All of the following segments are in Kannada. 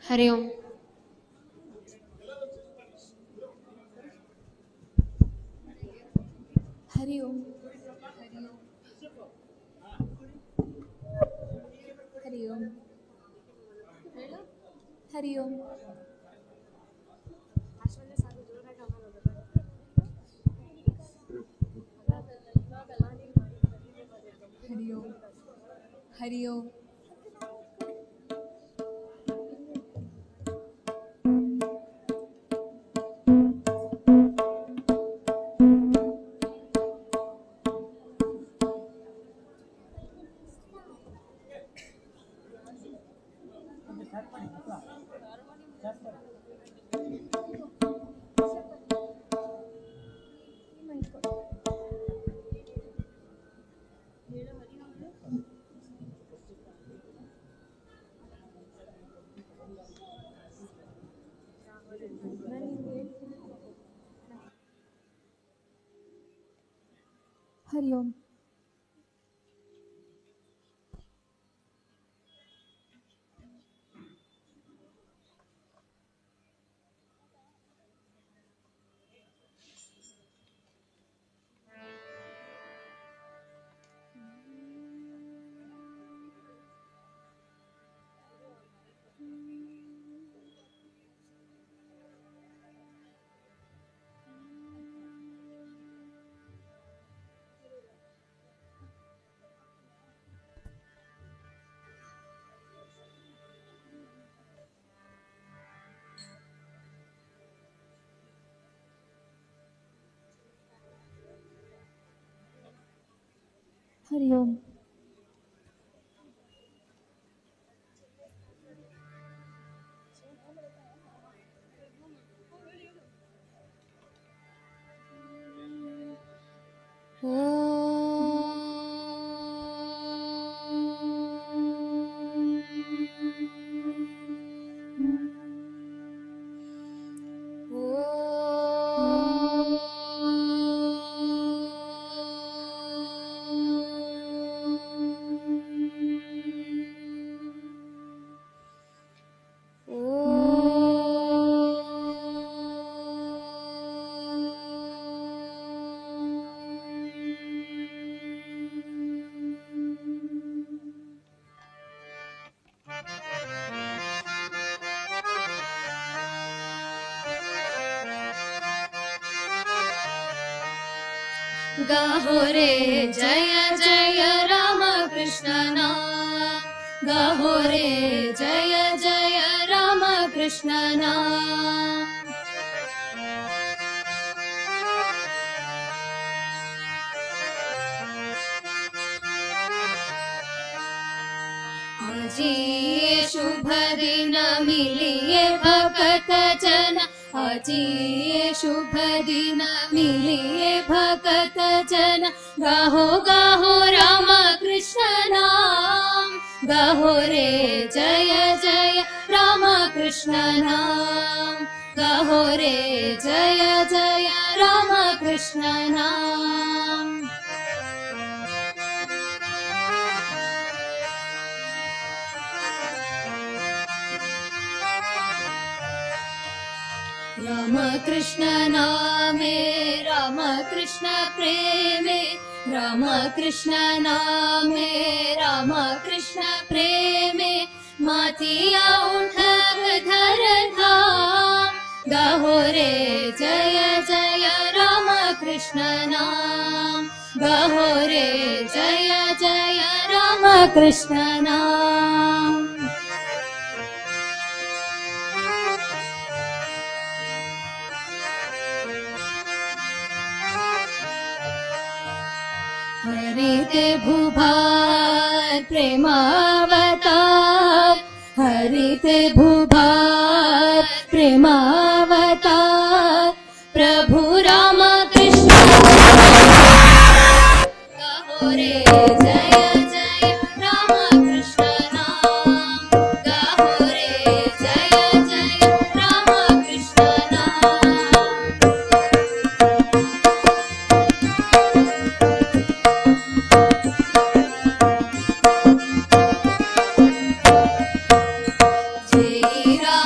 हरि ओम। हरि ओम। हरि ओम। हरि ओम। हरि ओम। हरि ओम। हरि ओम। हरि ओम। गाहो रे जय जय राम कृष्ण नाम, गाहो रे जय जय राम कृष्ण नाम। आजी शुभ दिन मिलिए भक्त जन, आजी शुभ दिन मिलिए भक्त जन। गाहो गाहो राम कृष्ण नाम, गाहो रे जय जय राम कृष्ण नाम, गाहो रे जय जय राम कृष्ण नाम। राम कृष्ण नामे राम कृष्ण प्रेमे, राम कृष्ण नामे राम कृष्ण प्रेमे। मातिया उठक धर धाम, गाहो रे जय जय राम कृष्ण नाम, गाहो रे जय जय राम कृष्ण नाम। हरिते भूभार प्रेमावतार, हरिते भूभार प्रेमावतार। प्रभु राम कृष्ण गाहो रे जय जय राम कृष्ण नाम, गाहो रे जय जय राम कृष्ण नाम। जय राम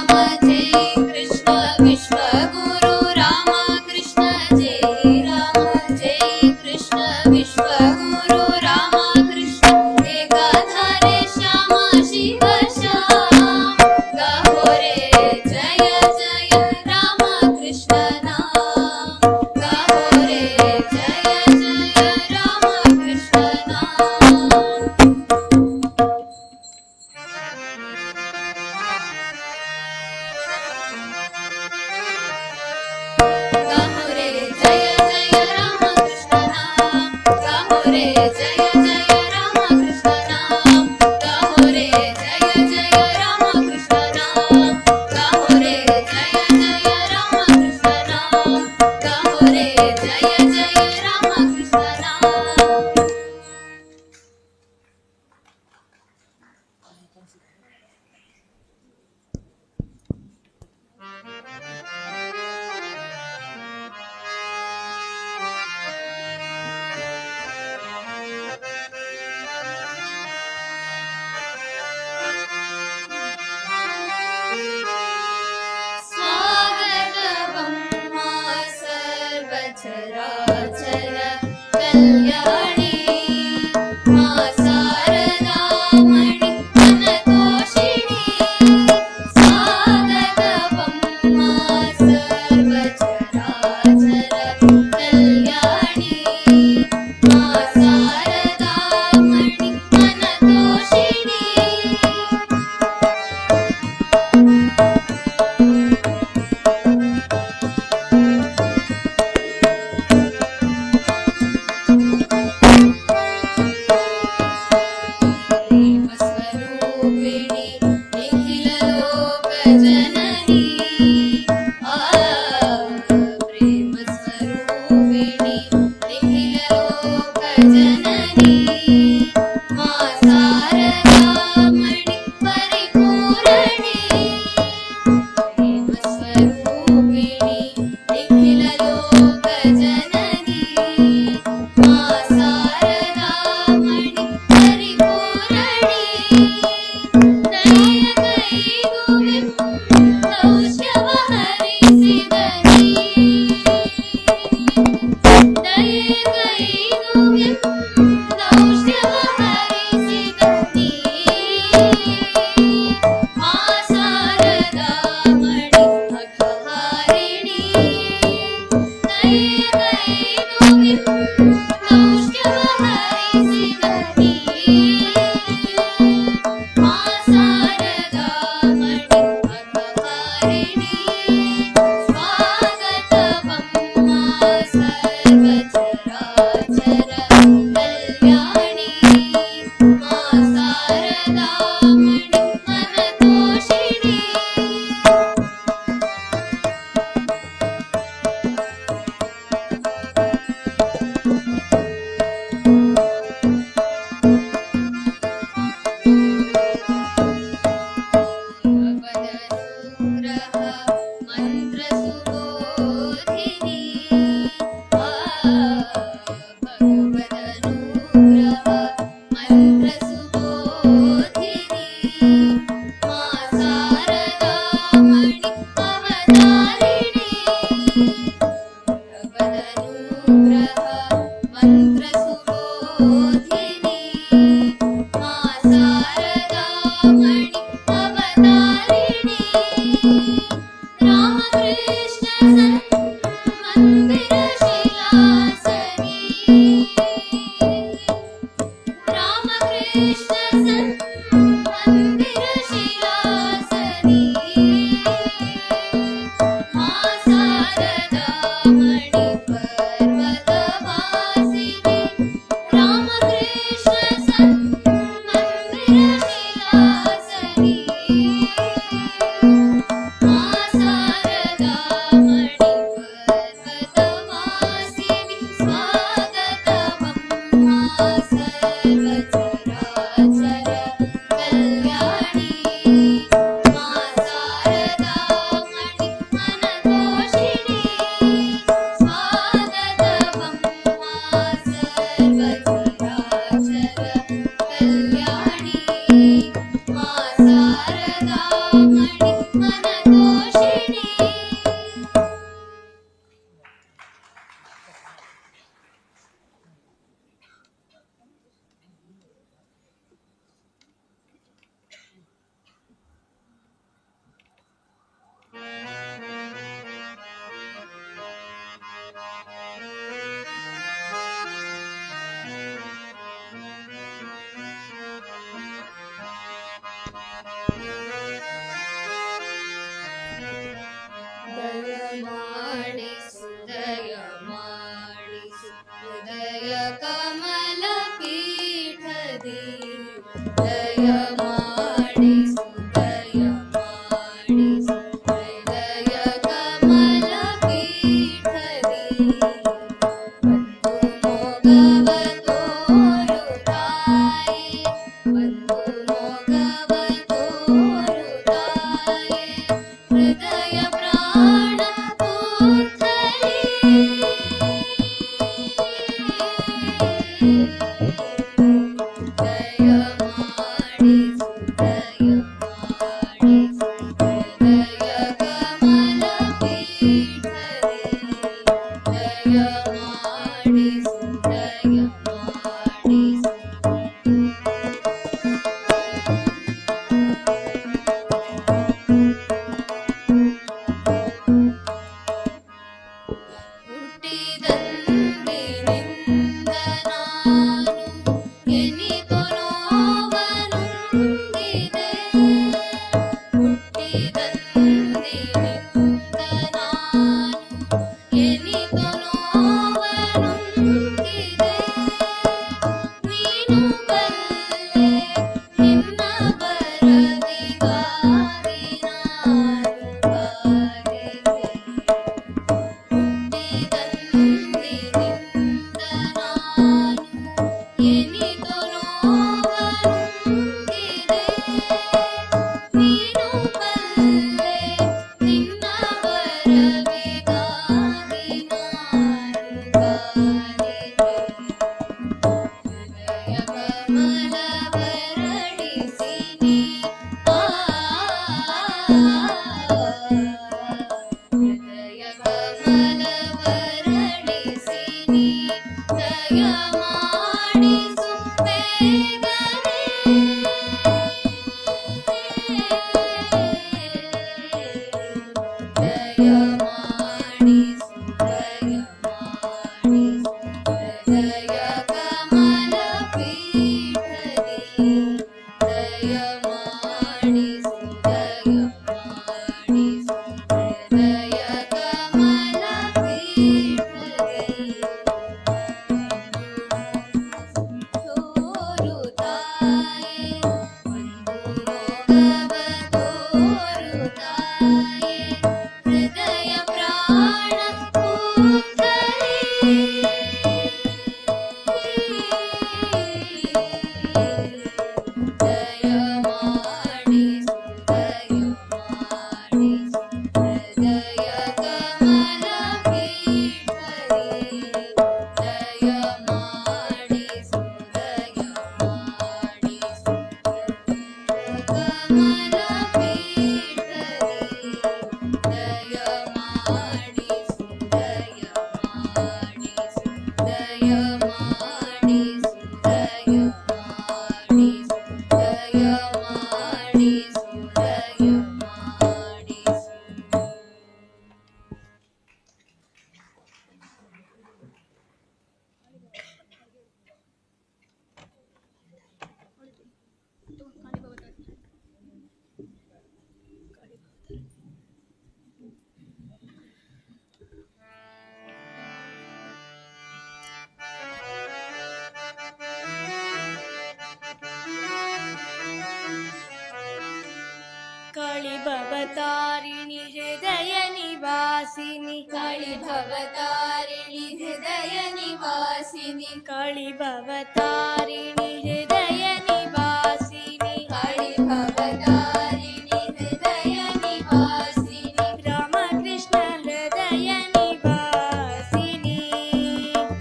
ಭವತಾರಿಣಿ ಹೃದಯ ನಿವಾಸಿನಿ ಕಾಳಿ ಭವತಾರಿಣಿ ಹೃದಯ ನಿವಾಸಿನಿ ಕಾಳಿ ಭವತಾರಿಣಿ ಹೃದಯ ನಿವಾಸಿನಿ ಕಾಳಿ ಭವತಾರಿಣಿ ಹೃದಯ ನಿವಾಸಿನಿ ರಾಮಕೃಷ್ಣ ಹೃದಯ ನಿವಾಸಿನಿ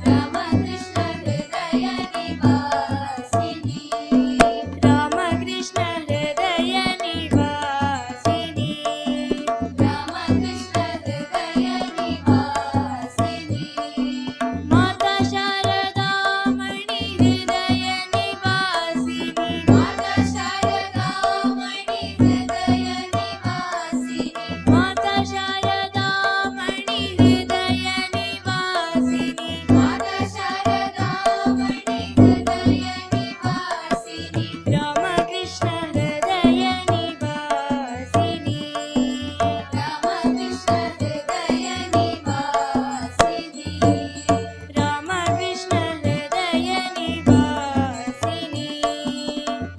ರಾಮಕೃಷ್ಣ ಹೃದಯ ನಿವಾಸಿನಿ ರಾಮಕೃಷ್ಣ ಹೃದಯ ನಿವಾಸಿನಿ ರಾಮಕೃಷ್ಣ ಹೃದಯ ನಿವಾಸಿನಿ ಮಾತಾ ಶಾರದಾಮಣಿ ಹೃದಯ ನಿವಾಸಿನಿ ಮಾತಾ ಶಾರದಾಮಣಿ ಹೃದಯ ನಿವಾಸಿನಿ ಮಾತಾ ಶಾರದಾಮಣಿ ಹೃದಯ ನಿವಾಸಿನಿ ಮಾತಾ ಶಾರದಾಮಣಿ ಹೃದಯ ನಿವಾಸಿನಿ ರಾಮಕೃಷ್ಣ ಹೃದಯ ನಿವಾಸಿನಿ ರಾಮಕೃಷ್ಣ ಹೃದಯ ನಿವಾಸಿನಿ ರಾಮಕೃಷ್ಣ ಹೃದಯ ನಿವಾಸಿನಿ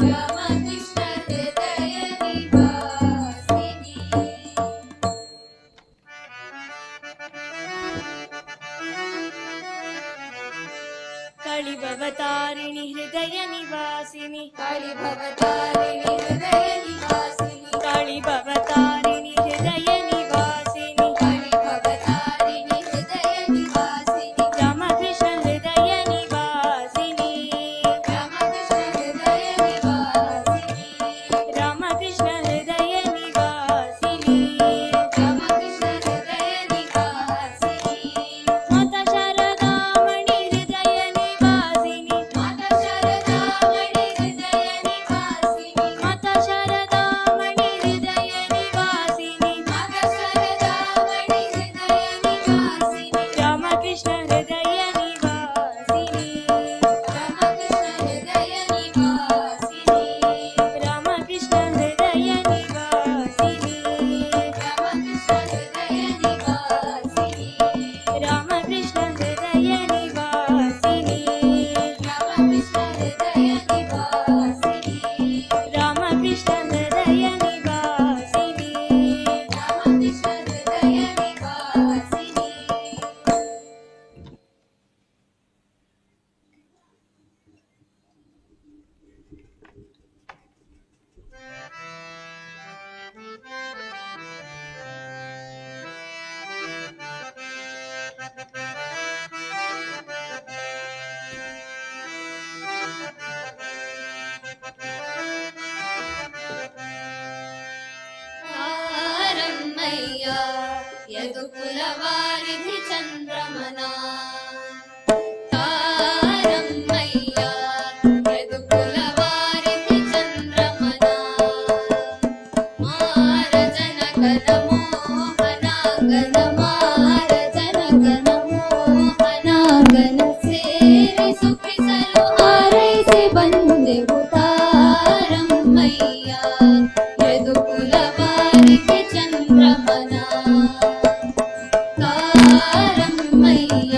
ರಾಮಕೃಷ್ಣ ಹೃದಯ ನಿವಾಸಿನಿ ಕಾಳಿ ಭವತಾರಿಣಿ ಹೃದಯ ನಿವಾಸಿನಿ ಕಾಳಿ ಭವತಾರಿಣಿ ಹೃದಯ ನಿವಾಸಿನಿ ಕಾಳಿ ಭವತಾರಿಣಿ ಹೃದಯ ನಿವಾಸಿನಿ ಕಾಳಿ ಭವತಾರಿಣಿ ಹೃದಯ ನಿವಾಸಿನಿ ರಾಮಕೃಷ್ಣ ಹೃದಯ ನಿವಾಸಿನಿ ರಾಮಕೃಷ್ಣ ಹೃದಯ ನಿವಾಸಿನಿ ರಾಮಕೃಷ್ಣ ಹೃದಯ ನಿವಾಸಿನಿ ರಾಮಕೃಷ್ಣ ಹೃದಯ ನಿವಾಸಿನಿ ಮಾತಾ ಶಾರದಾಮಣಿ ಹೃದಯ ನಿವಾಸಿನಿ ಮಾತಾ ಶಾರದಾಮಣಿ ಹೃದಯ ನಿವಾಸಿನಿ ಮಾತಾ ಶಾರದಾಮಣಿ ಹೃದಯ ನಿವಾಸಿನಿ ಮಾತಾ ಶಾರದಾಮಣಿ ಹೃದಯ ನಿವಾಸಿನಿ ರಾಮಕೃಷ್ಣ ಹೃದಯ ನಿವಾಸಿನಿ ರಾಮಕೃಷ್ಣ ಹೃದಯ ನಿವಾಸಿನಿ ರಾಮಕೃಷ್ಣ ಹೃದಯ ನಿವಾಸಿನಿ ರಾಮಕೃಷ್ಣ ಹೃದಯ ನಿವಾಸಿನಿ ರಾಮಕೃಷ್ಣ ಹೃದಯ ನಿವಾಸಿನಿ ರಾಮಕೃಷ್ಣ ಹೃದಯ ನಿವಾಸಿನಿ ರಾಮಕೃಷ್ಣ ಹೃದಯ ನಿವಾಸಿನಿ ರಾಮಕೃಷ್ಣ ಹೃದಯ ನಿವಾಸಿನಿ ತಾರಮ್ಮಯ್ಯ ಯದುಕುಲವಾರಿಧಿ ಚಂದ್ರಮನ ತಾರಮ್ಮಯ್ಯ ಯದುಕುಲವಾರಿಧಿ ಚಂದ್ರಮನ ಮಾರ ಜನಕನ ಮೋಹನಾಗನ ಮಾರ ಜನಕನ ಮೋಹನಾಗನ ಸೇರಿ ಸುಖಿಸಲು ಹಾರೈಸಿ ಬಂದೆವು ತಾರಮ್ಮಯ್ಯ ಯದುಕುಲವಾರಿಧಿ ಚಂದ್ರಮನ ತಾರಮ್ಮಯ್ಯ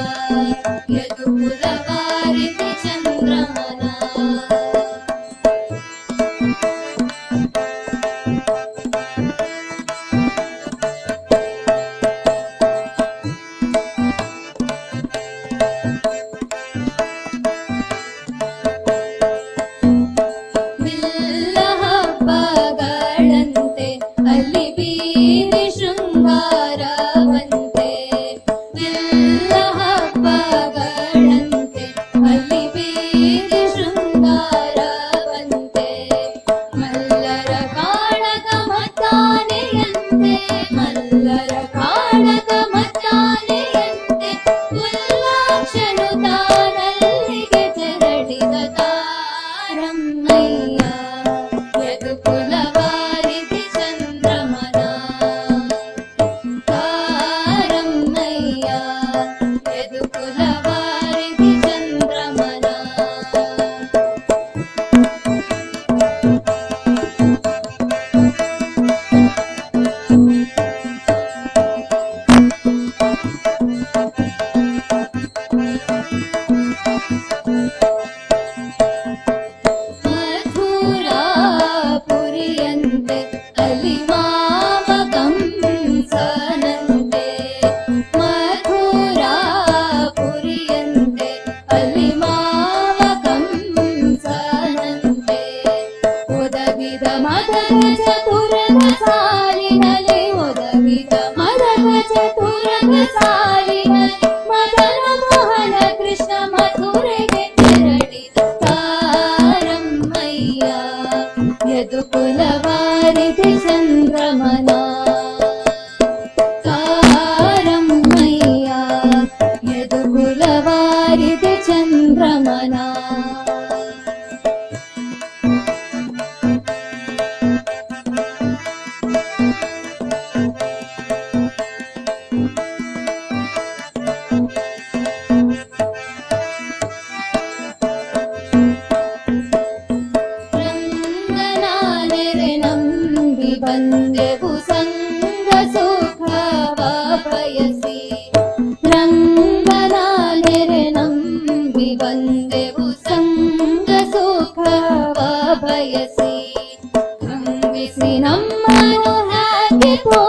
ಯದುಕುಲವಾರಿಧಿ ಚಂದ್ರಮನ ಬಿಲ್ಲ ಹಬ್ಬಗಳಂತೆ ಅಲ್ಲಿ ಬೀದಿ ಶೃಂಗಾರ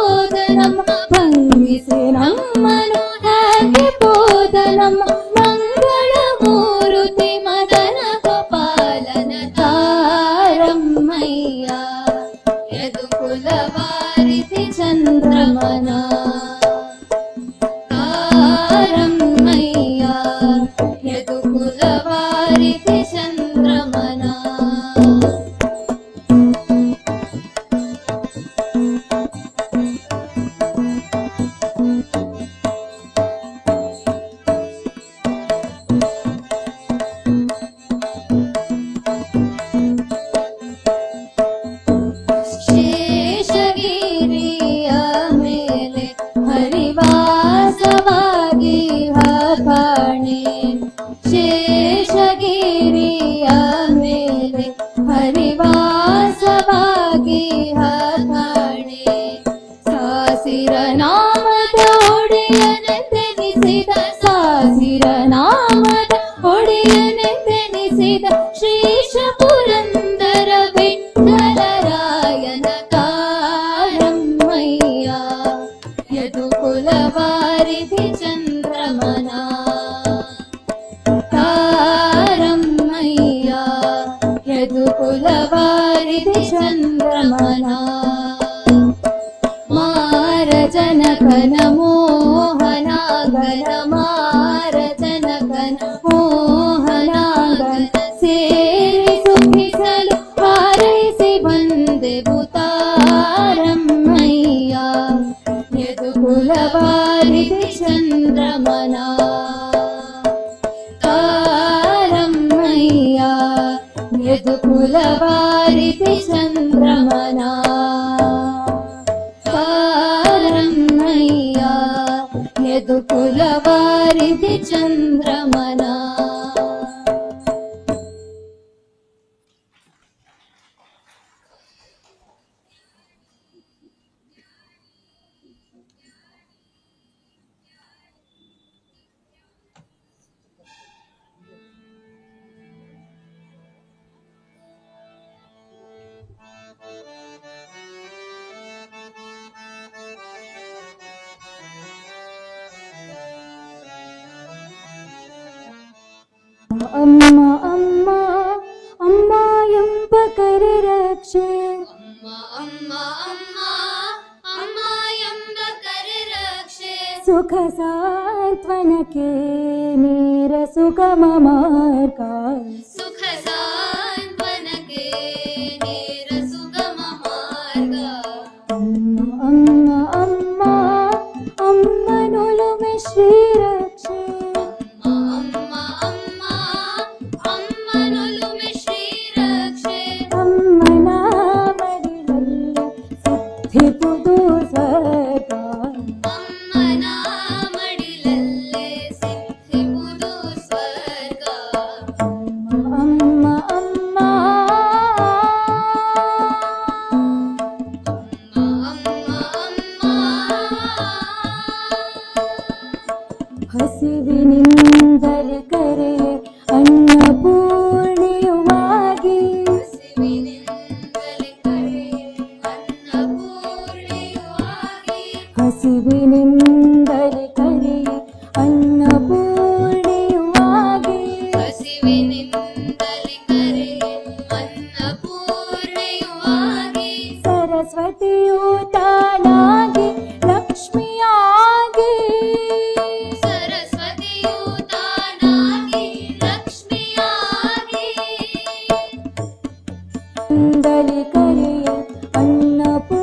ಹೋದನಮ್ಮ ಭಂಗಿಸಿ ನಮ್ಮನು ಹಾಗೆ ಹೋದನಮ್ಮ ಮಂಗಳ ಮೂರುತಿ ಮದನ ಗೋಪಾಲನ ತಾರಮ್ಮಯ್ಯ ಯದುಕುಲ ವಾರಿಧಿ ಚಂದ್ರಮನ ತಾರಮ್ಮಯ್ಯ ಯದುಕುಲ ವಾರಿಧಿ ಚಂದ್ರಮನ ಶೇಷಗಿರಿಯ ಮೇಲೆ ಹರಿವಾಸವಾಗಿ ಹಬಾಣೆ ಶೇಷಗಿರಿಯ ಮೇಲೆ ಹರಿವಾಸವಾಗಿ ಹಬಾಣೆ ಸಾಸಿರ ನಾಮದ ಒಡೆಯನೆಂದೆನಿಸಿದ ಸಾಸಿರ ನಾಮದ ಒಡೆಯನೆಂದೆನಿಸಿದ ಶ್ರೀಶ ಪುರಂದರ ವಿಠ್ಠಲರಾಯನ ತಾರಮ್ಮಯ್ಯ ಯದುಕುಲ ವಾರಿಧಿ ಚಂದ್ರಮನ ತಾರಮ್ಮಯ್ಯ ಯದುಕುಲ ವಾರಿಧಿ ಚಂದ್ರಮನ ಮಾರ ಜನಕನ ಮೋಹನಾಗನ ಮಾರ ಜನಕನ ಮೋಹನಾಗನ ಸೇರಿ ಸುಖಿಸಲು ಹಾರೈಸಿ ಬಂದೆವು ತಾರಮ್ಮಯ್ಯ ಯದುಕುಲ ವಾರಿಧಿ ಚಂದ್ರಮನ ತಾರಮ್ಮಯ್ಯ ಯದುಕುಲ ವಾರಿಧಿ ಚಂದ್ರಮನ ತಾರಮ್ಮಯ್ಯ ಯದುಕುಲ ವಾರಿಧಿ ಚಂದ್ರಮನ ಅಮ್ಮ ಅಮ್ಮ ಅಮ್ಮ ಎಂಬ ಕರೆ ರಕ್ಷೆ ಅಮ್ಮ ಅಮ್ಮ ಅಮ್ಮ ಅಮ್ಮ ಎಂಬ ಕರೆ ರಕ್ಷೆ ಸುಖ ಸಾಂತ್ವನಕ್ಕೆ ನೇರ ಸುಗಮ ಮಾರ್ಗ ಸುಖ ಸಾಂತ್ವನಕ್ಕೆ ನೇರ ಸುಗಮ ಮಾರ್ಗ ಅಮ್ಮ ಅಮ್ಮ ಅಮ್ಮ ಅಮ್ಮನೊಲುಮೆ ಶ್ರೀ ರಕ್ಷೆ ಅಮ್ಮ ಅಮ್ಮ ಅಮ್ಮನೊಲುಮೆ ಶ್ರೀ ರಕ್ಷೆ ಅಮ್ಮನ ಮಡಿಲಲ್ಲಿ ಸಿದ್ಧಿಪುದು ಸ್ವರ್ಗ ಅಮ್ಮನ ಮಡಿಲಲ್ಲೇ ಸಿದ್ಧಿಪುದು ಸ್ವರ್ಗ ಅಮ್ಮ ಅಮ್ಮ ಹಸಿವಿನಿಂದಲೇ ಕರೆ ಅನ್ನಪೂರ್ಣಿಯುವಾಗಿ ಹಸಿವಿನಿಂದಲೇ ಕರೆ ಅನ್ನಪೂರ್ಣಿಯುವಾಗಿ ಹಸಿವಿನಿಂದಲೇ ಕರೆ ಅನ್ನಪೂರ್ಣಿಯುವಾಗಿ ಹಸಿವಿನಿಂದಲೇ ಕರೆ ಅನ್ನಪೂರ್ಣಿಯುವಾಗಿ ಸರಸ್ವತಿಯು ತಾನಾಗಿ ಲಕ್ಷ್ಮಿಯಾಗಿ ಸರಸ್ವತಿಯು ತಾನಾಗಿ ಲಕ್ಷ್ಮಿಯಾಗಿ ಇಂದಲೇ ಕರೆಯ ಅನ್ನಪೂರ್ಣಿಯುವಾಗಿ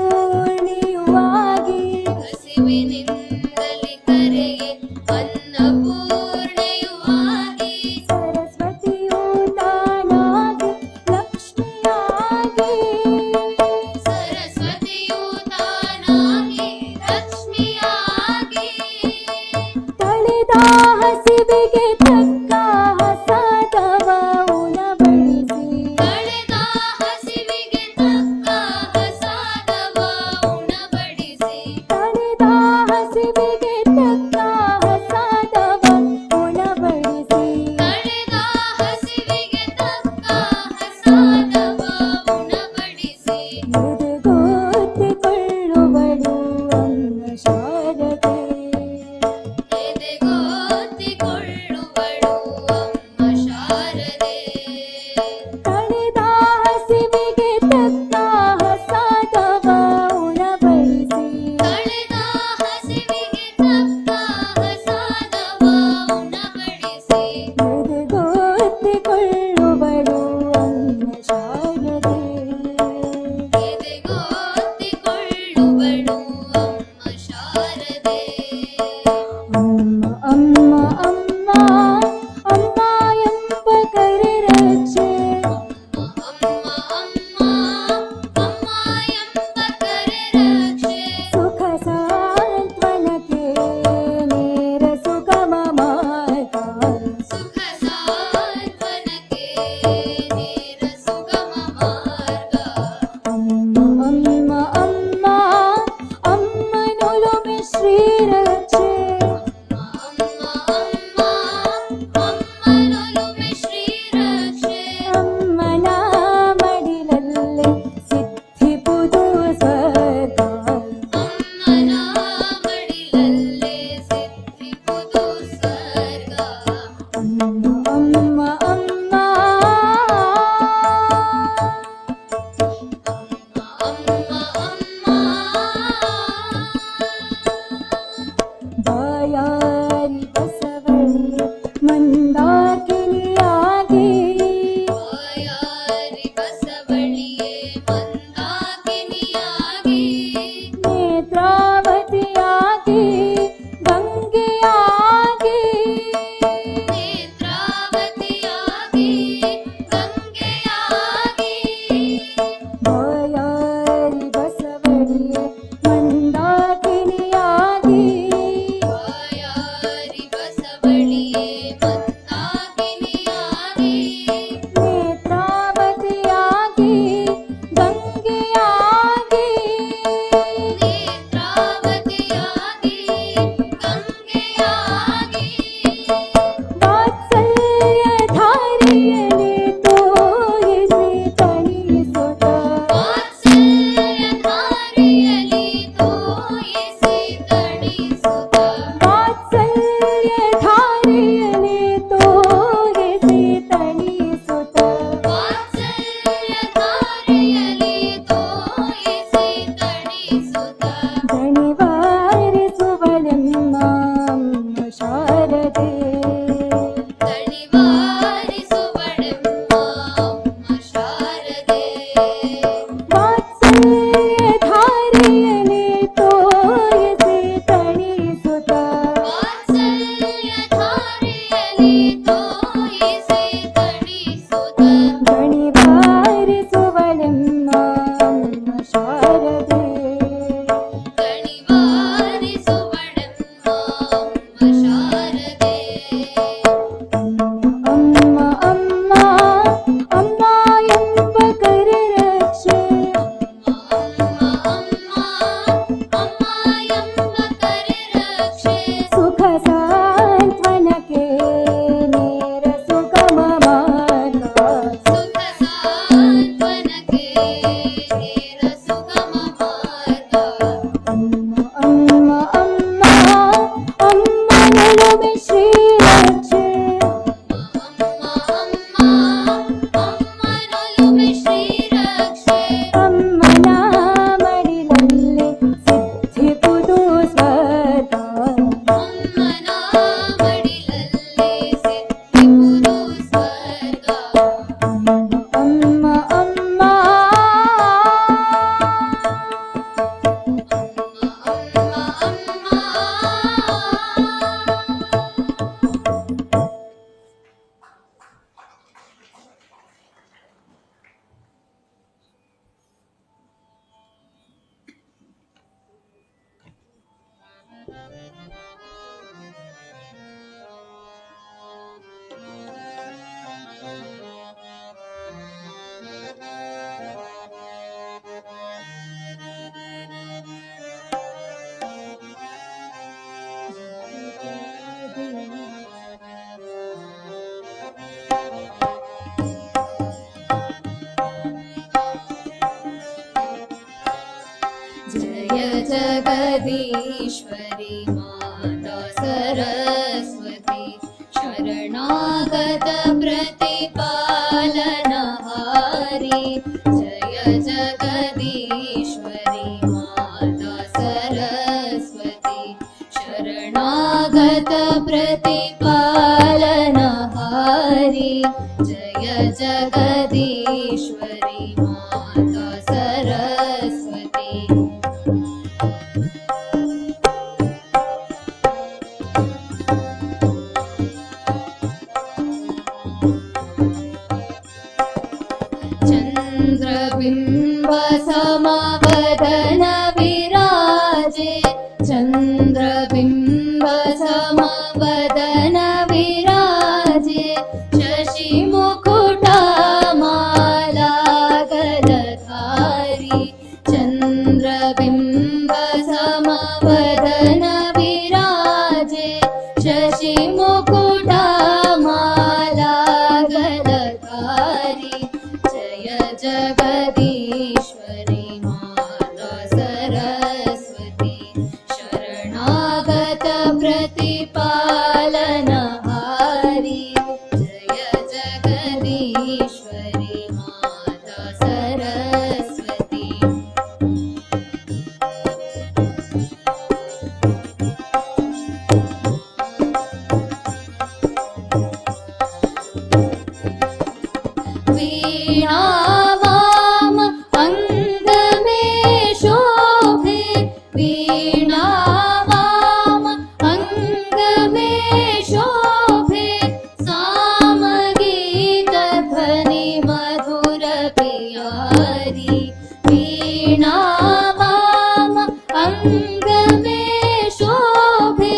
ಹಸಿವಿನಿಂದಲೇ ಕರೆ ದಣಿವಾರಿಸುವಳೆಮ್ಮ ಶಾರದೆ ದಣಿವಾರಿಸುವಳೆಮ್ಮ ಶಾರದೆ ವಾತ್ಸಲ್ಯಧಾರೆಯಲಿ ತೋರಿಸಿ ತಣಿಸುತ್ತ ವಾತ್ಸಲ್ಯಧಾರೆಯಲಿ ತೋಯಿಸಿ ತಣಿಸುತ್ತ ದಣಿವಾರಿಸುವಳೆಮ್ಮ ಶಾರದೆ ದಣಿವಾರಿಸುವಳೆಮ್ಮ ಶಾರದೆ ಅಮ್ಮ ಅಮ್ಮ ಅಮ್ಮ ಎಂಬ ಕರೆ ರಕ್ಷೆ ಅಮ್ಮ ಎಂಬ ಕರೆ ರಕ್ಷೆ ಸುಖ ಸಾಂತ್ವನಕ್ಕೆ ನೇರ ಸುಗಮ ಮಾರ್ಗ ಸುಖ ಸಾಂತ್ವನಕ್ಕೆ ನೇರ ಸುಗಮ ಮಾರ್ಗ ಅಮ್ಮ ಅಮ್ಮ ಅಮ್ಮ ಅಮ್ಮನೊಲುಮೆ ಶ್ರೀ ರಕ್ಷೆ ಅಮ್ಮನೊಲುಮೆ ಶ್ರೀ ರಕ್ಷೆ ಅಮ್ಮನ ಮಡಿಲಲ್ಲಿ ಸಿದ್ಧಿಪುದು ಸ್ವರ್ಗ ಅಮ್ಮನ ಮಡಿಲಲ್ಲಿ ಸಿದ್ಧಿಪುದು ಸ್ವರ್ಗ ಅಮ್ಮ ಅಮ್ಮ जय जगदीश्वरी माता सरस्वती शरणागत प्रतिपालनहारी जय जगदीश्वरी माता सरस्वती शरणागत प्रतिपालनहारी जय जगदीश्वरी माता सरस्वती चन्द्रबिम्ब समवदन विराजे चन्द्रबिम्ब समवदन विराजे शशिमुकुटमालागलधारी चन्द्रबिम्ब समवदन विराजे शशिमुकुटमालागलधारी जय जगदीश्वरी माता सरस्वती शरणागत प्रतिपालनहारी जय जगदीश्वरी माता सरस्वती वीणा वाम अंग में शोभे वीणा वाम अंग में शोभे सामगीत ध्वनि मधुर प्यारी वीणा वाम अंग में शोभे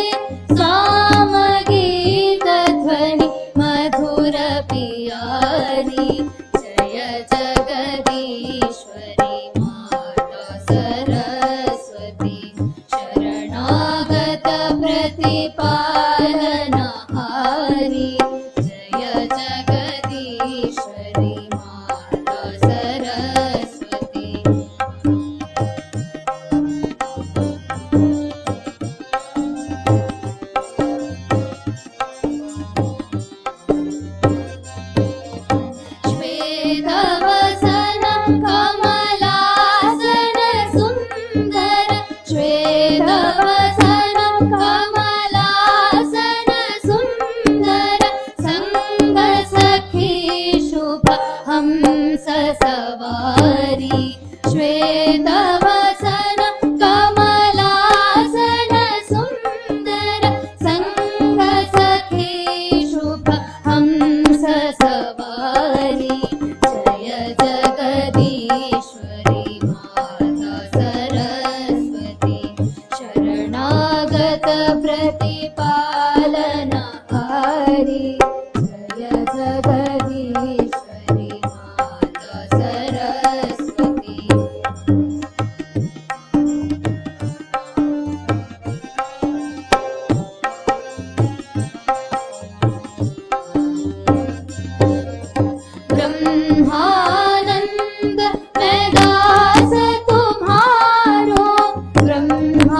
सामगीत ध्वनि मधुर प्यारी जय जगदीश्वरी माता सरस्वती शरणागत प्रतिपालनहारी जय जगदीश्वरी माता सरस्वती श्वेतवसनं कमलासन सुन्दर श्वेत श्वेतवसन कमलासन सुन्दर संग सखी शुभ हंस सवारी श्वेतवसन कमलासन सुन्दर संग सखी शुभ हंस सवारी जय जगदीश्वरी माता सरस्वती शरणागत प्रतिपालनहारी जय जगदीश्वरी माता सरस्वती ब्रह्मानंद मैं दास तुम्हारो ब्रह्मानंद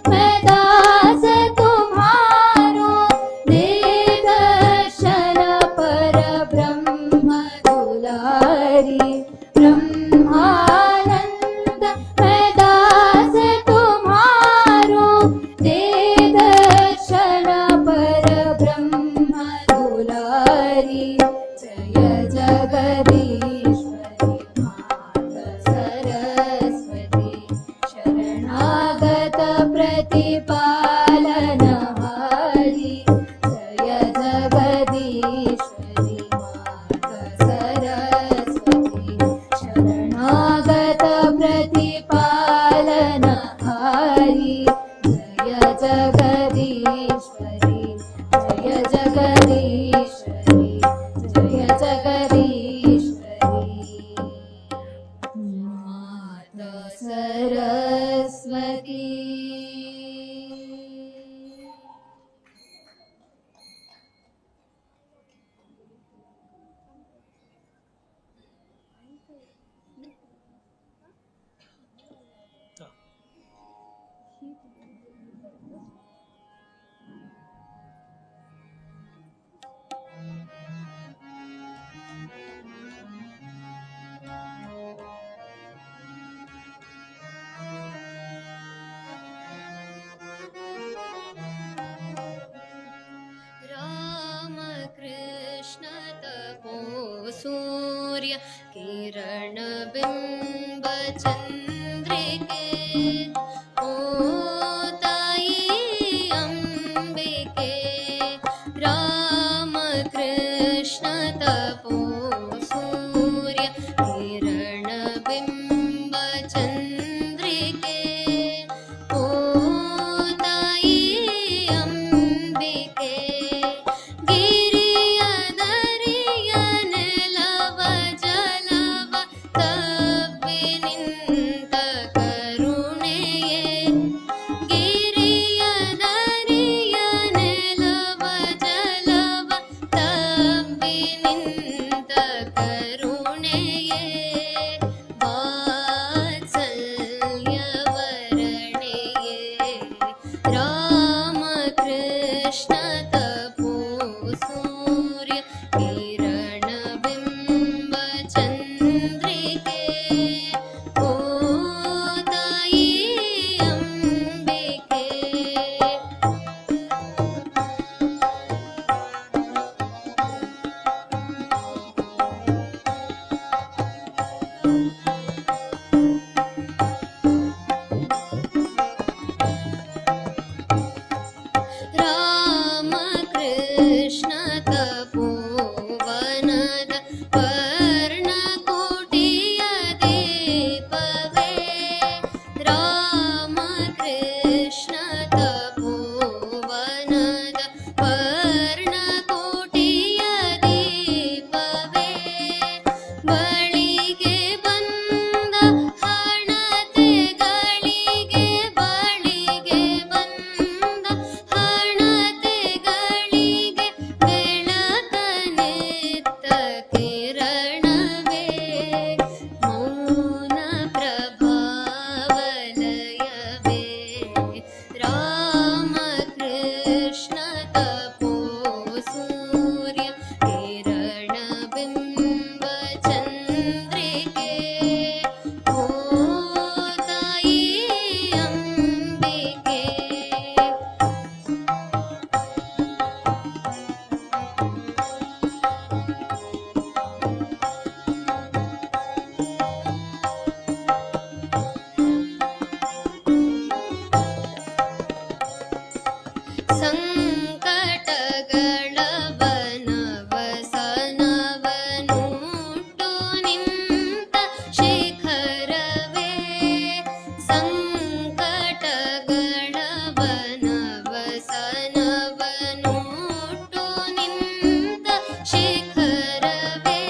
मैं दास तुम्हारो दे दर्शन पर ब्रह्म दुलारी ब्रह्मानंद मैं दास तुम्हारो दे दर्शन पर ब्रह्म दुलारी जय जगदीश्वरी माता सरस्वती शरणागत प्रतिपालनहारी जय जगदीश्वरी माता सरस्वती शरणागत प्रतिपालनहारी जय जगदीश्वरी जय जगदीश्वरी जय जगदीश्वरी माता सरस्वती राम कृष्ण तपो सूर्य किरण बिंब चंद्रिके ओ ताई अंबिके राम कृष्ण तपो सूर्य किरण बिंब चंद्रिके ओ ताई अंबिके गिरिय दरिय नेलव जलव तव्विनिंत करुणेये ಸಂಕಟಗಳವನವಸನವನುಟ್ಟು ನಿಂತ ಶಿಖರವೇ ಸಂಕಟಗಳವನವಸನವನುಟ್ಟು ನಿಂತ ಶಿಖರವೇ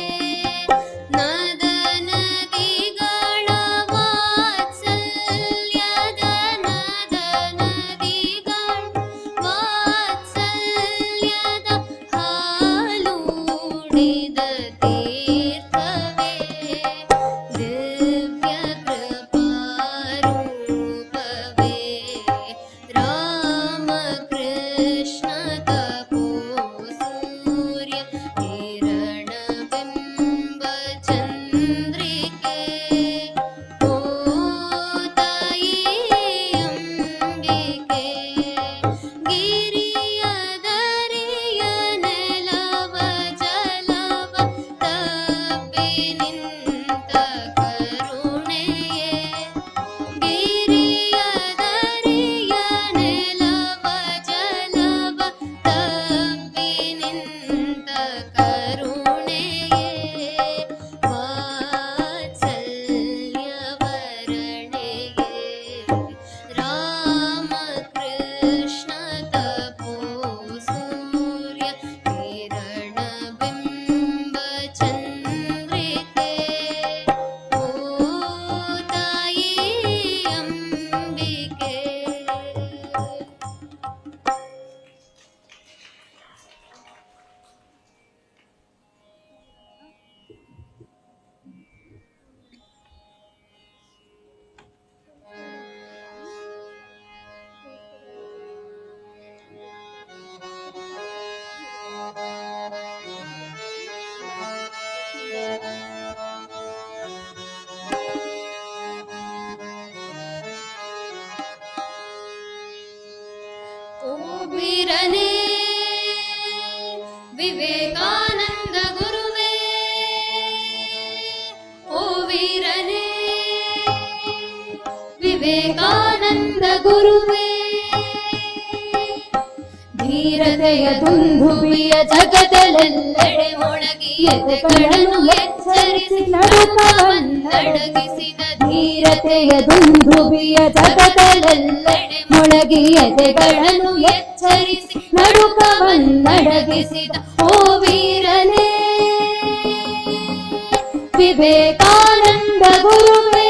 ನದನದಿಗಳ ವಾತ್ಸಲ್ಯದ ನದನದಿಗಳ ವಾತ್ಸಲ್ಯದ ಹಾಲೂಡಿದ ತೀರ್ಥವೇ ದಿವ್ಯ ಕೃಪಾರೂಪವೇ ರಾಮಕೃಷ್ಣ ತಪೋ ಸೂರ್ಯ ಕಿರಣ ಬಿಂಬ ಚಂದ್ರಿಕೆ ಓ ತಾಯಿ ಅಂಬಿಕೆ ಗಿರಿಯ ದರಿಯ ನೆಲವ ಜಲವ ತಪ್ಪಿ ನಿಂತ ಕರುಣೆಯೇ ಗಿರಿಯ ದರಿಯ ನೆಲವ ಜಲವ ತಪ್ಪಿ ನಿಂತ ಕರುಣೆಯೇ ವಾತ್ಸಲ್ಯ ವರಣೆಯೇ ರಾಮಕೃಷ್ಣ ತಪೋ ಸೂರ್ಯ ಕಿರಣ ಬಿಂಬ ಚಂದ್ರಿಕೆ ಓ ತಾಯಿ ಅಂಬಿಕೆ ಓ ವೀರನೇ ವಿವೇಕಾನಂದ ಗುರುವೇ ಓ ವೀರನೇ ವಿವೇಕಾನಂದ ಗುರುವೇ ಧೀರತೆಯ ದುಂದುಬಿಯ ಜಗದಲ್ಲೆಲ್ಲೆಡೆ ಮೊಳಗಿ ಎದೆಗಳನ್ನು ಎಚ್ಚರಿಸಿ ನಡುಕವನ್ನಡಗಿಸಿದ ಧೀರತೆಯ ದುಂದುಬಿಯ ಜಗದಲ್ಲೆಲ್ಲೆಡೆ ಮೊಳಗಿ ಎದೆಗಳನ್ನು ಎಚ್ಚರಿಸಿ ನಡುಕವನ್ನಡಗಿಸಿದ ಓ ವೀರನೇ ವಿವೇಕಾನಂದ ಗುರುವೇ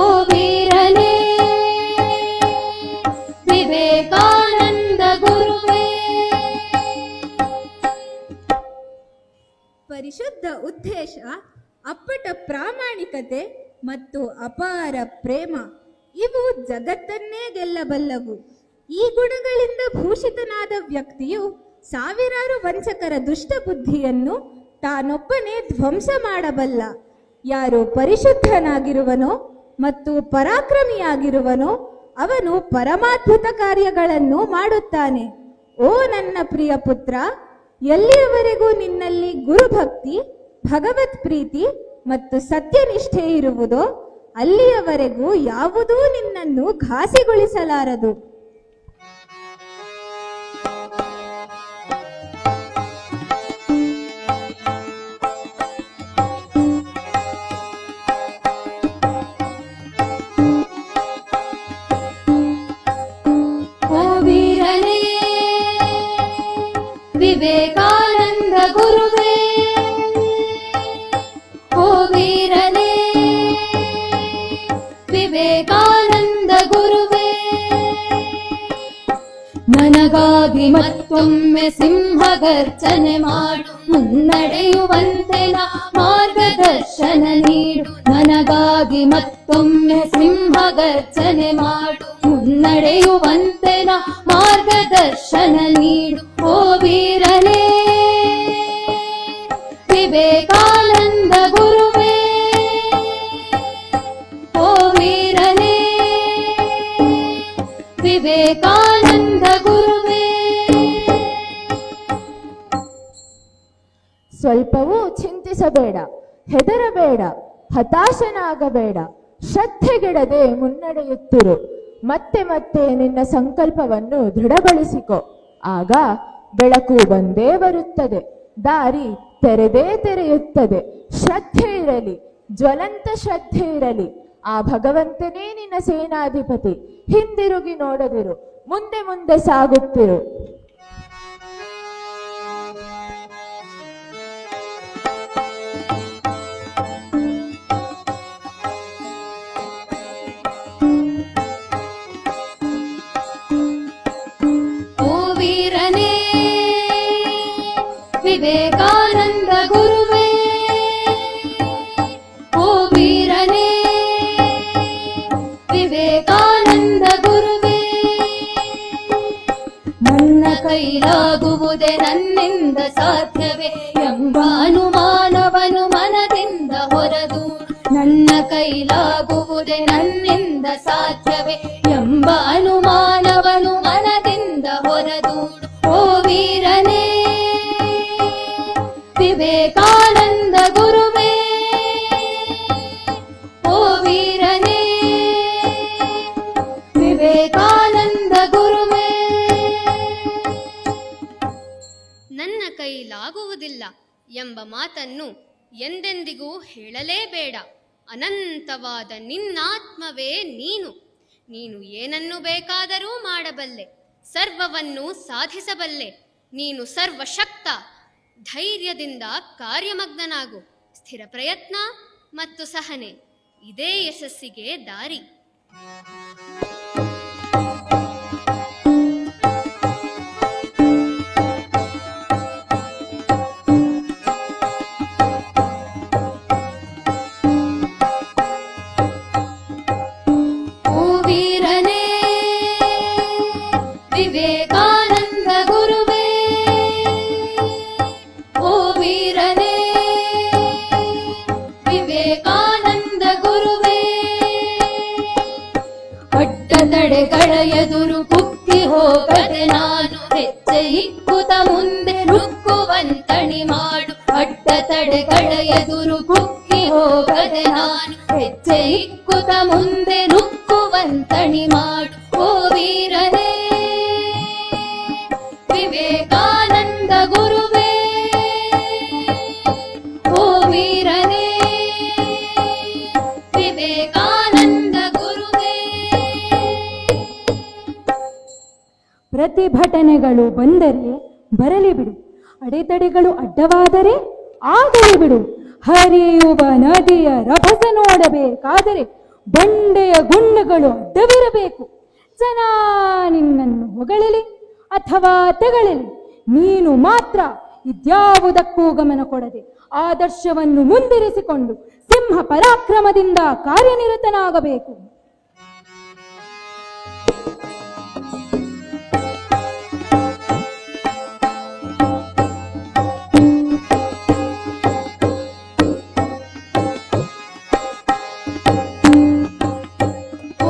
ಓ ವೀರನೇ ವಿವೇಕಾನಂದ ಗುರುವೇ ಪರಿಶುದ್ಧ ಉದ್ದೇಶ, ಅಪ್ಪಟ ಪ್ರಾಮಾಣಿಕತೆ ಮತ್ತು ಅಪಾರ ಪ್ರೇಮ ಇವು ಜಗತ್ತನ್ನೇ ಗೆಲ್ಲಬಲ್ಲವು. ಈ ಗುಣಗಳಿಂದ ಭೂಷಿತನಾದ ವ್ಯಕ್ತಿಯು ಸಾವಿರಾರು ವಂಚಕರ ದುಷ್ಟ ಬುದ್ಧಿಯನ್ನು ತಾನೊಬ್ಬನೇ ಧ್ವಂಸ ಮಾಡಬಲ್ಲ. ಯಾರು ಪರಿಶುದ್ಧನಾಗಿರುವನೋ ಮತ್ತು ಪರಾಕ್ರಮಿಯಾಗಿರುವನೋ ಅವನು ಪರಮಾದ್ಭುತ ಕಾರ್ಯಗಳನ್ನು ಮಾಡುತ್ತಾನೆ. ಓ ನನ್ನ ಪ್ರಿಯ ಪುತ್ರ, ಎಲ್ಲಿಯವರೆಗೂ ನಿನ್ನಲ್ಲಿ ಗುರುಭಕ್ತಿ, ಭಗವತ್ ಪ್ರೀತಿ ಮತ್ತು ಸತ್ಯನಿಷ್ಠೆ ಇರುವುದೋ ಅಲ್ಲಿಯವರೆಗೂ ಯಾವುದೂ ನಿನ್ನನ್ನು ಘಾಸಿಗೊಳಿಸಲಾರದು. ವಿವೇಕಾನಂದ ಗುರುವೇ ಓ ವೀರನೇ ವಿವೇಕಾನಂದ ಗುರುವೇ ನನಗಾಗಿ ಮತ್ತೊಮ್ಮೆ ಸಿಂಹಗರ್ಜನೆ ಮಾಡು, ಮುನ್ನಡೆಯುವಂತೆ ನಾ ಮಾರ್ಗದರ್ಶನ ನೀಡು. ನನಗಾಗಿ ಮತ್ತೊಮ್ಮೆ ಸಿಂಹಗರ್ಜನೆ ಮಾಡು, ಮುನ್ನಡೆಯುವಂತೆ ನಾ ಮಾರ್ಗದರ್ಶನ ನೀಡು. ಓ ವೀರನೇ ವಿವೇಕಾನಂದ ಗುರುವೇ ಓ ವೀರನೇ ವಿವೇಕಾನಂದ ಗುರುವೇ. ಸ್ವಲ್ಪವೂ ಚಿಂತಿಸಬೇಡ, ಹೆದರಬೇಡ, ಹತಾಶನಾಗಬೇಡ. ಶ್ರದ್ಧೆಗೆಡದೆ ಮುನ್ನಡೆಯುತ್ತಿರು. ಮತ್ತೆ ಮತ್ತೆ ನಿನ್ನ ಸಂಕಲ್ಪವನ್ನು ದೃಢಗೊಳಿಸಿಕೊ. ಆಗ ಬೆಳಕು ಬಂದೇ ಬರುತ್ತದೆ, ದಾರಿ ತೆರೆದೇ ತೆರೆಯುತ್ತದೆ. ಶ್ರದ್ಧೆ ಇರಲಿ, ಜ್ವಲಂತ ಶ್ರದ್ಧೆ ಇರಲಿ. ಆ ಭಗವಂತನೇ ನಿನ್ನ ಸೇನಾಧಿಪತಿ. ಹಿಂದಿರುಗಿ ನೋಡದಿರು, ಮುಂದೆ ಮುಂದೆ ಸಾಗುತ್ತಿರು. ಓ ವೀರನೇ ವಿವೇಕಾನಂದ ಗುರುವೇ, ಓ ವೀರನೇ ವಿವೇಕಾನಂದ ಗುರುವೇ, ನನ್ನ ಕೈಲಾಗುವುದೇ ನನ್ನಿಂದ ಸಾಧ್ಯವೇ ಎಂಬ ಅನುಮಾನವನು ಮನದಿಂದ ಹೊರದು, ನನ್ನ ಕೈಲಾಗುವುದೇ ನನ್ನಿಂದ ಸಾಧ್ಯವೇ ಎಂಬ ಅನುಮಾನವನು ಮನದಿಂದ ಹೊರದು. ಓ ವೀರನೇ ವಿವೇಕಾನಂದ ಗುರುವೇ, ಓ ವೀರನೇ ವಿವೇಕಾನಂದ ಗುರುವೇ. ನನ್ನ ಕೈಲಾಗುವುದಿಲ್ಲ ಎಂಬ ಮಾತನ್ನು ಎಂದೆಂದಿಗೂ ಹೇಳಲೇಬೇಡ. ಅನಂತವಾದ ನಿನ್ನಾತ್ಮವೇ ನೀನು. ನೀನು ಏನನ್ನು ಬೇಕಾದರೂ ಮಾಡಬಲ್ಲೆ, ಸರ್ವವನ್ನು ಸಾಧಿಸಬಲ್ಲೆ. ನೀನು ಸರ್ವಶಕ್ತ. ಧೈರ್ಯದಿಂದ ಕಾರ್ಯಮಗ್ನನಾಗು. ಸ್ಥಿರ ಪ್ರಯತ್ನ ಮತ್ತು ಸಹನೆ, ಇದೇ ಯಶಸ್ಸಿಗೆ ದಾರಿ. ಓ ವೀರನೇ ವಿವೇಕಾನಂದ ಗುರುವೇ, ಓ ವೀರನೇ ವಿವೇಕಾನಂದ ಗುರುವೇ, ಅಡ್ಡತಡೆಗಳ ಎದುರು ಕುಕ್ಕಿ ಹೋಗದೆ ನಾನು ಹೆಜ್ಜೆ ಇಕ್ಕುತ್ತ ಮುಂದೆ ನುಗ್ಗುವಂತಣಿ ಮಾಡು. ಅಡ್ಡತಡೆಗಳ ಎದುರು ಕುಕ್ಕಿ ಹೋಗದೆ ನಾನು ಹೆಜ್ಜೆ ಇಕ್ಕುತ್ತ ಮುಂದೆ ನುಗ್ಗುವಂತಣಿ ಮಾಡು. ಓ ವೀರನೇ ವಿವೇಕಾನಂದ ಗುರುವೇ, ಓ ವೀರನೇ ವಿವೇಕಾನಂದ ಗುರುವೇ. ಪ್ರತಿಭಟನೆಗಳು ಬಂದರೆ ಬರಲಿ ಬಿಡು, ಅಡೆತಡೆಗಳು ಅಡ್ಡವಾದರೆ ಆಗಲಿ ಬಿಡು. ಹರಿಯುವ ನದಿಯ ರಭಸ ನೋಡಬೇಕಾದರೆ ಬಂಡೆಯ ಗುಂಡುಗಳು ಅಡ್ಡವಿರಬೇಕು. ಜನ ನಿನ್ನನ್ನು ಹೊಗಳಲಿ ಅಥವಾ ತೆಗಳಲಿ, ನೀನು ಮಾತ್ರ ಇದ್ಯಾವುದಕ್ಕೂ ಗಮನ ಕೊಡದೆ ಆದರ್ಶವನ್ನು ಮುಂದಿರಿಸಿಕೊಂಡು ಸಿಂಹ ಪರಾಕ್ರಮದಿಂದ ಕಾರ್ಯನಿರತನಾಗಬೇಕು.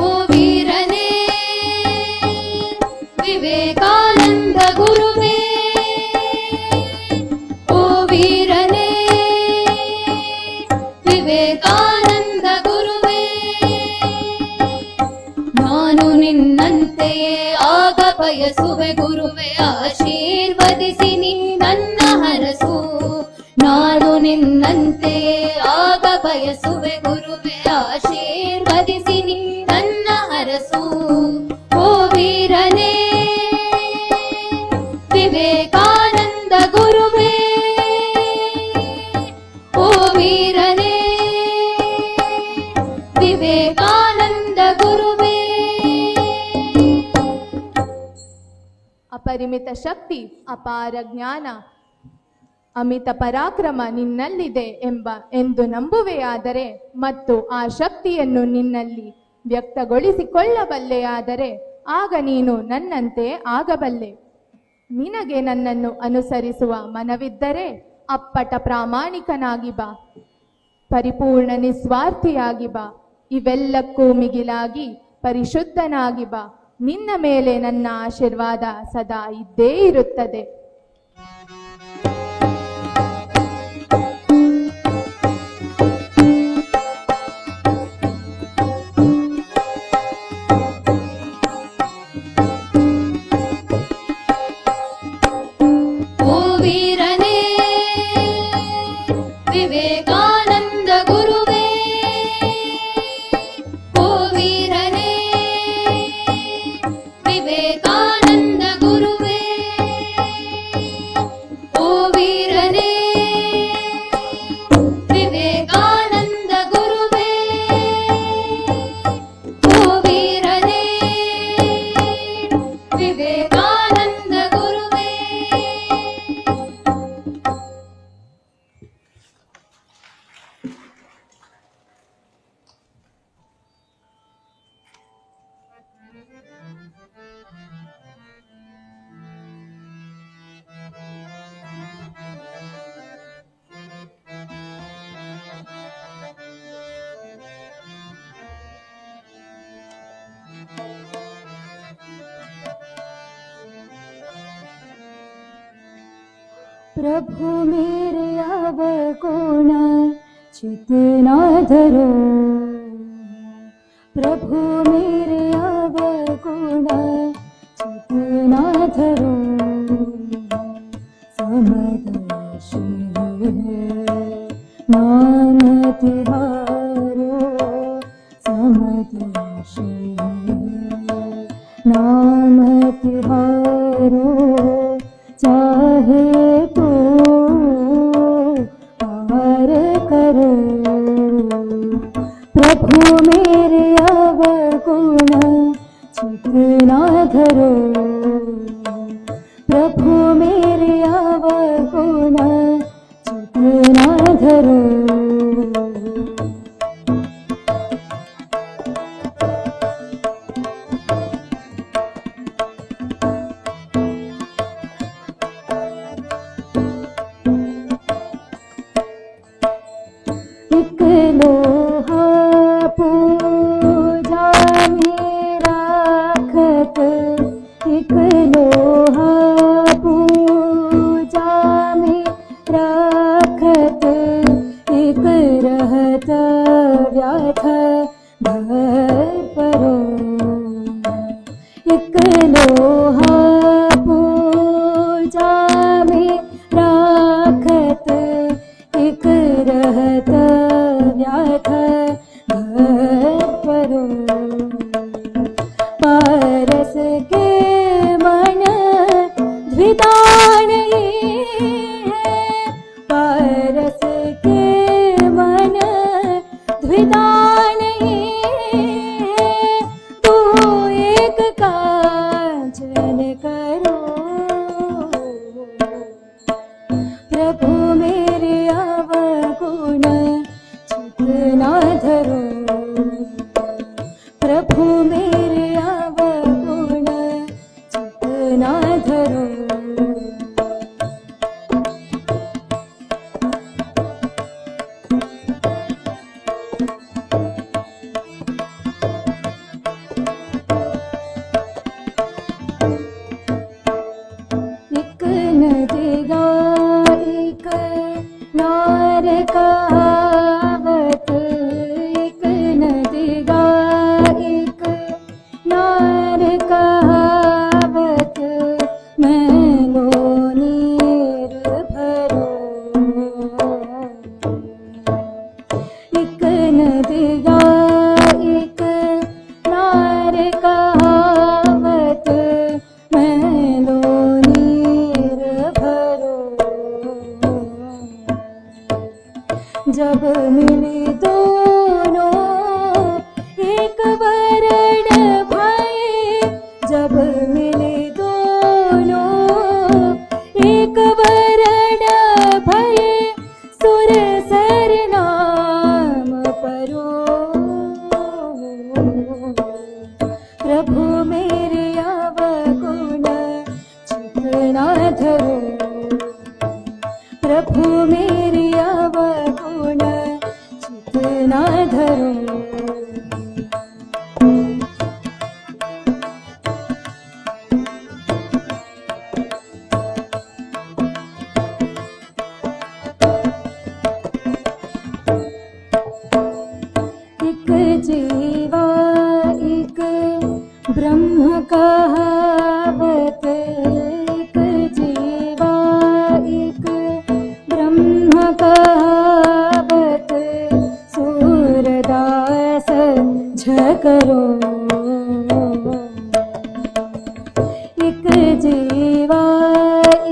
ಓ ವೀರನೇ ವಿವೇಕಾನಂದ ಗುರುವೇ, ಓ ವೀರನೇ ವಿವೇಕಾನಂದ ಗುರುವೇ, ನಾನು ನಿನ್ನಂತೆಯೇ ಆಗ ಬಯಸುವೆ ಗುರುವೇ, ಆಶೀರ್ವದಿಸಿ ನೀ ನನ್ನ ಹರಸು. ನಾನು ನಿನ್ನಂತೆಯೇ ಆಗ ಬಯಸುವೆ ಗುರುವೇ, ಆಶೀರ್ವದಿಸಿ ನೀ ನನ್ನ ಹರಸು. ಓ ವೀರನೇ ವಿವೇಕಾನಂದ ಗುರುವೇ, ಓ ವೀರನೇ ವಿವೇಕಾನಂದ ಗುರುವೇ. ಅಪರಿಮಿತ ಶಕ್ತಿ, ಅಪಾರ ಜ್ಞಾನ, ಅಮಿತ ಪರಾಕ್ರಮ ನಿನ್ನಲ್ಲಿದೆ ಎಂದು ನಂಬುವೆಯಾದರೆ ಮತ್ತು ಆ ಶಕ್ತಿಯನ್ನು ನಿನ್ನಲ್ಲಿ ವ್ಯಕ್ತಗೊಳಿಸಿಕೊಳ್ಳಬಲ್ಲೆಯಾದರೆ ಆಗ ನೀನು ನನ್ನಂತೆ ಆಗಬಲ್ಲೆ. ನಿನಗೆ ನನ್ನನ್ನು ಅನುಸರಿಸುವ ಮನವಿದ್ದರೆ ಅಪ್ಪಟ ಪ್ರಾಮಾಣಿಕನಾಗಿ ಬಾ, ಪರಿಪೂರ್ಣ ನಿಸ್ವಾರ್ಥಿಯಾಗಿ ಬಾ, ಇವೆಲ್ಲಕ್ಕೂ ಮಿಗಿಲಾಗಿ ಪರಿಶುದ್ಧನಾಗಿ ಬಾ. ನಿನ್ನ ಮೇಲೆ ನನ್ನ ಆಶೀರ್ವಾದ ಸದಾ ಇದ್ದೇ ಇರುತ್ತದೆ. प्रभु मेरे अवगुण चित ना धरो, प्रभु मेरे अवगुण चित ना धरो, समदर्शी नाम तिहारो, समदर्शी नाम तिहारो, चाहे तो पार करो। प्रभु मेरे अवगुण चित ना धरो, प्रभु मेरे अवगुण चित ना धरो। एक लोहा पूजा में राखत, एक लोहा पूजा में राखत, एक रहत व्याथ भर परो। एक लोहा पूजा में राखत, एक रहत व्याथ भर परो। पारस के मन द्विदान है, पारस के मन द्विदान है, तू एक कांचन करो। प्रभु मेरे अवगुण चित ना धरो, प्रभु मेरे अवगुण चित ना धरो। एक नदिगा एक नार कहावत, एक नदिगा एक नार कहावत, मैलो नीर भरो। एक नदिगा एक नार कहावत, मैलो नीर भरो। जब मिली दोनों एक वरण भाई, जब मिली दोनों एक वरण भाई, सुर सर नाम परो। प्रभु मेरे अवगुण चित ना धरो, प्रभु मेरे अवगुण चित ना धरो। एक जीवा एक ब्रह्म कहावत, एक जीवा एक ब्रह्म कहावत, सूरदास झकरो। एक जीवा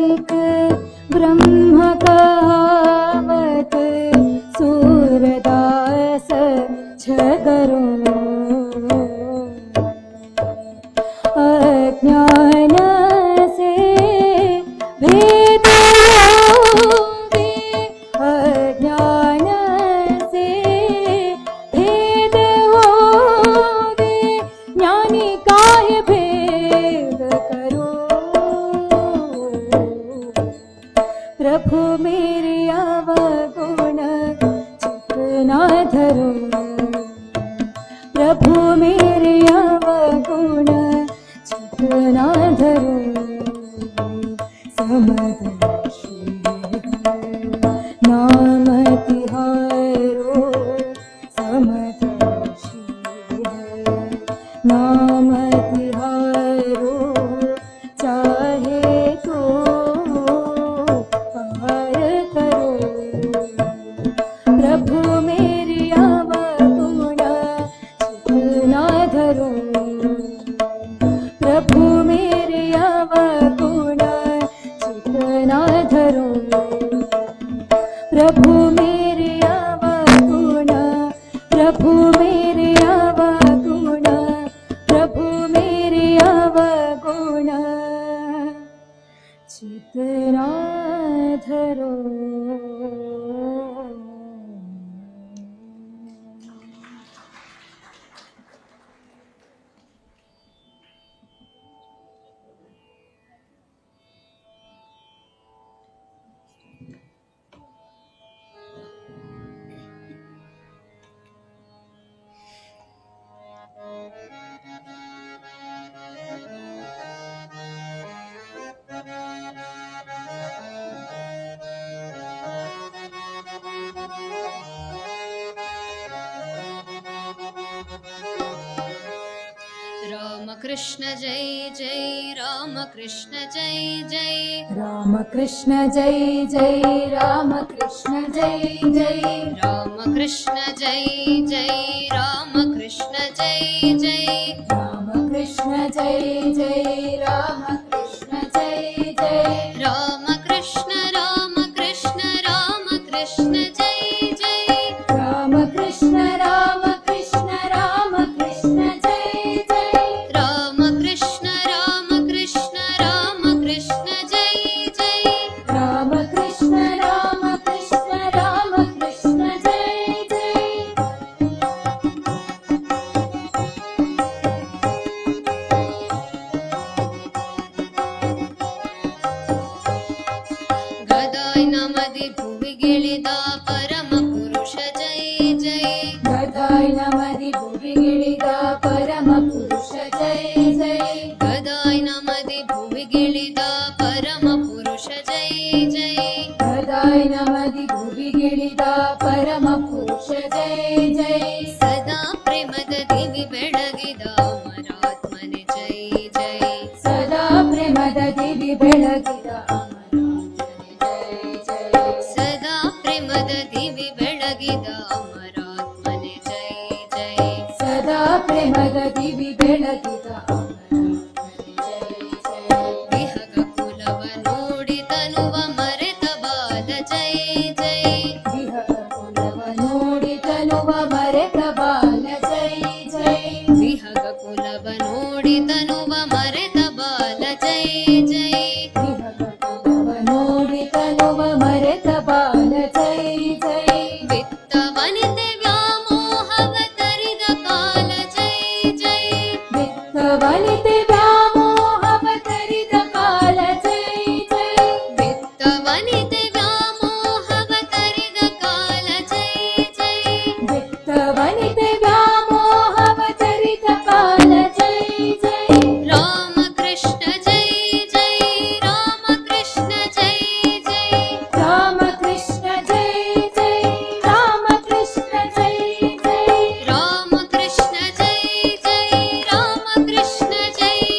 एक ब्रह्म कहावत, सूरदास झकरो। अज्ञान नाम तिहारो चाहे तो पार करो। प्रभु मेरी अवगुण चित ना धरो। प्रभु मेरे अवगुण चित ना धरो। प्रभु मेरे अवगुण, प्रभु मेरे अवगुण, प्रभु मेरे अवगुण चित ना धरो। रामकृष्ण जय जय रामकृष्ण जय जय रामकृष्ण जय जय रामकृष्ण जय जय रामकृष्ण जय जय रामकृष्ण जय जय रामकृष्ण जय जय रामकृष्ण जय जय रामकृष्ण रामकृष्ण रामकृष्ण जय जय रामकृष्ण रामकृष्ण रामकृष्ण जय जय रामकृष्ण रामकृष्ण रामकृष्ण जय जय रामकृष्ण रामकृष्ण रामकृष्ण जय जय ಗದಾಯ್ ನಮದಿ ಭುವಿಗಿಳಿದ ಪರಮ ಪುರುಷ ಜಯ ಜಯ ಗದಾಯ್ ನಮದಿ ಭುವಿಗಿಳಿದ ಪರಮ ಪುರುಷ ಜಯ ಜಯ ಗದಾಯ್ ನಮದಿ ಭುವಿಗಿಳಿದ ಪರಮ ಪುರುಷ ಜಯ ಜಯ ಗದಾಯ್ ನಮದಿ ಭುವಿಗಿಳಿದ ಪರಮ ಪುರುಷ ಜಯ ಜಯ ಸದಾ ಪ್ರೇಮದ ದಿವಿ ಬೆಳಗಿದ ಅಮರಾತ್ಮನೆ ಜಯ ಜಯ ಸದಾ ಪ್ರೇಮದ ದಿವಿ ಬೆಳಗಿದ ಸದಾ ಪ್ರೇಮದ ದಿವಿ ಬೆಳಗಿದ ಅಮರಾತ್ಮನೆ ಜಯ ಜಯ ಸದಾ ಪ್ರೇಮದ ದಿವಿ ಬೆಳಗಿದ ವಿಹಗ ಕುಲವ ನೋಡಿ ತನುವ ಮರೆತ ಬಾಲ ಜಯ ಜಯ ವಿಹಗ ಕುಲವ ನೋಡಿ ತನುವ ಮರೆತ ಬಾಲ ಜಯ ಜಯ ವಿಹಗ ಕುಲವ ನೋಡಿ ತನುವ ಮರೆತ ಬಾಲ ಜಯ ಜಯ ವಿಹಗ ಕುಲವ ನೋಡಿ ತನುವ ಮರೆತ ಬಾಲ ಜಯ ಜಯ ವಿತ್ತ ವನಿತೆ ವ್ಯಾಮೋಹವ ತರಿದ ಕಾಲ ಜಯ ಜಯ ವಿತ್ತ ವನಿತೆ ವ್ಯಾಮೋಹವ ತರಿದ ಕಾಲ ಜಯ ಜಯ ವಿತ್ತ ವನಿತೆ ವ್ಯಾಮೋಹವ ತರಿದ ಕಾಲ ಜಯ ಜಯ ವಿತ್ತ ವನಿತೆ ವ್ಯಾಮೋಹವ ತರಿದ ಕಾಲ ಜಯ ಜಯ ರಾಮಕೃಷ್ಣ ಜಯ ಜಯ ರಾಮಕೃಷ್ಣ ಜಯ ಜಯ ರಾಮಕೃಷ್ಣ ಜಯ ಜಯ ರಾಮಕೃಷ್ಣ ಜಯ ಜಯ ರಾಮಕೃಷ್ಣ ಜಯ ಜಯ ರಾಮಕೃಷ್ಣ ಜಯ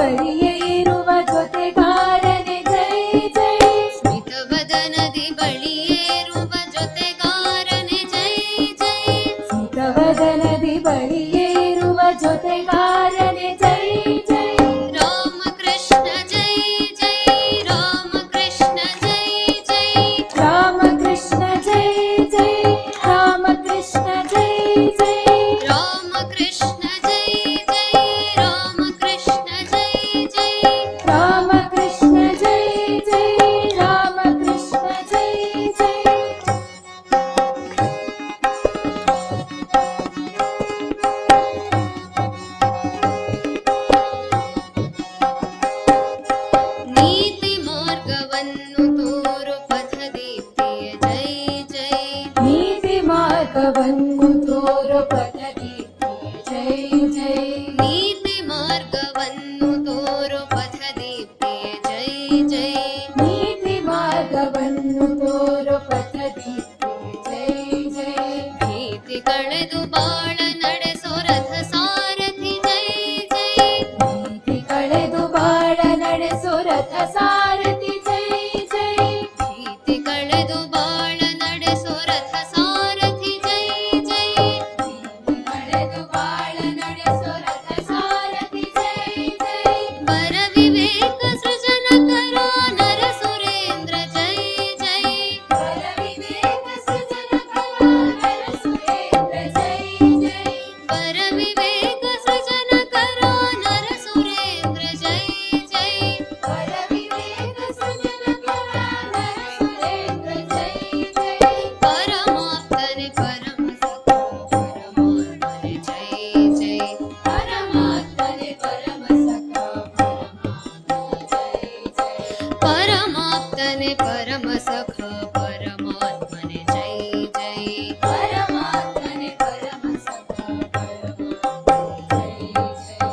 ಬಳಿಯೇ ಇರುವ ಜೊತೆಗಾರನೆ ಜೈ ಜೈ ಸ್ಮಿತವದನದಿ ಬಳಿಯೇರುವ ಜೊತೆಗಾರನೆ ಜೈ ಜೈ ಸ್ಮಿತವದನದಿ ಬಳಿಯೇ ಇರುವ ಜೊತೆಗಾರನೆ ಜೈ ಜೈ ರಾಮಕೃಷ್ಣ ಜೈ ಜೈ ರಾಮಕೃಷ್ಣ ಜೈ ಜೈ ರಾಮಕೃಷ್ಣ ಜೈ ಜೈ ರಾಮಕೃಷ್ಣ ಜೈ ಜೈ ರಾಮಕೃಷ್ಣ ಜೈ ಜೈ ರಾಮಕೃಷ್ಣ ಜೈ ಜೈ ರಾಮಕೃಷ್ಣ ಜೈ ಜೈ ರಾಮಕೃಷ್ಣ ಜೈ ಜೈ ನೀತಿ ಮಾರ್ಗವನ್ನು ತೋರು ಪಥದೀಪ್ತಿಯ ಜೈ ಜೈ ನೀತಿ ಮಾರ್ಗವನ್ನು ತೋರು ಪಥದೀಪ್ತಿಯ ಜೈ ಜೈ ನೀತಿ ಮಾರ್ಗವನ್ನು ತೋರು ಪಥದೀಪ್ತಿಯ ಜೈ ಜೈ ನೀತಿ ಮಾರ್ಗವನ್ನು ತೋರು ಪಥದೀಪ್ತಿಯ ಜೈ ಜೈ ಭೀತಿ ಕಳೆದು ಬಾಳ ನಡೆಸೋ ರಥ ಸಾರಥಿ ಜೈ ಜೈ ನೀತಿ ಕಳೆದು ಬಾಳ ನಡೆಸೋ ರಥ ಸಾರಥಿ ಜೈ ಜೈ ಭೀತಿ ಕಳೆದು ಬಾಳ ನಡೆಸೋ ರಥ ಸಾರಥಿ ಜೈ ಜೈ ನೀತಿ ಕಳೆದು ಬಾಳ ನಡೆಸೋ ರಥ ಸಾರಥಿ ಜೈ ಜೈ ವರ ವಿವೇಕ ಸೃಜನ ಕರೋ ನರ ಸುರೇಂದ್ರ ಜೈ ಜೈ ವರ ವಿವೇಕ ಸೃಜನ ಕರೋ ನರ ಸುರೇಂದ್ರ ಜೈ ಜೈ ವರ ವಿವೇಕ ಸೃಜನ ಕರೋ ನರ ಸುರೇಂದ್ರ ಜೈ ಜೈ ವರ ವಿವೇಕ ಸೃಜನ ಕರೋ ನರ ಸುರೇಂದ್ರ ಜೈ ಜೈ ಪರಮಾತ್ಮನೆ ಪರಮ ಸಖ ಪರಮಾತ್ಮನೆ ಜೈ ಜೈ ಪರಮಾತ್ಮನೆ ಪರಮ ಸಖ ಪರಮಾತ್ಮನೆ ಪರಮ ಸಖ ಪರಮಾತ್ಮನೆ ಜೈ ಜೈ ಪರಮಾತ್ಮನೆ ಪರಮ ಸಖ ಪರಮಾತ್ಮನೆ ಜೈ ಜೈ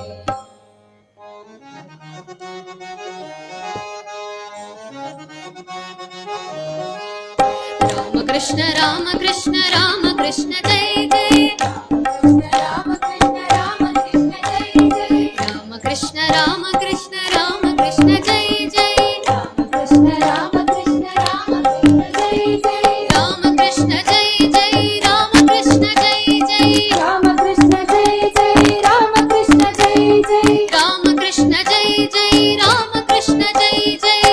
ರಾಮಕೃಷ್ಣ ರಾಮಕೃಷ್ಣ ರಾಮಕೃಷ್ಣ ಜೈ ಜೈ ರಾಮಕೃಷ್ಣ ರಾಮಕೃಷ್ಣ ಜೈ ಜೈ ರಾಮಕೃಷ್ಣ ರಾಮಕೃಷ್ಣ ರಾಮಕೃಷ್ಣ ಜೈ ಜೈ ರಾಮಕೃಷ್ಣ ರಾಮಕೃಷ್ಣ ರಾಮಕೃಷ್ಣ ಜೈ ಜೈ ರಾಮಕೃಷ್ಣ ಜೈ ಜೈ ರಾಮಕೃಷ್ಣ ಜೈ ಜೈ ರಾಮಕೃಷ್ಣ ಜೈ ಜೈ ರಾಮಕೃಷ್ಣ ಜೈ ಜೈ ರಾಮಕೃಷ್ಣ ಜೈ ಜೈ ರಾಮಕೃಷ್ಣ ಜೈ ಜೈ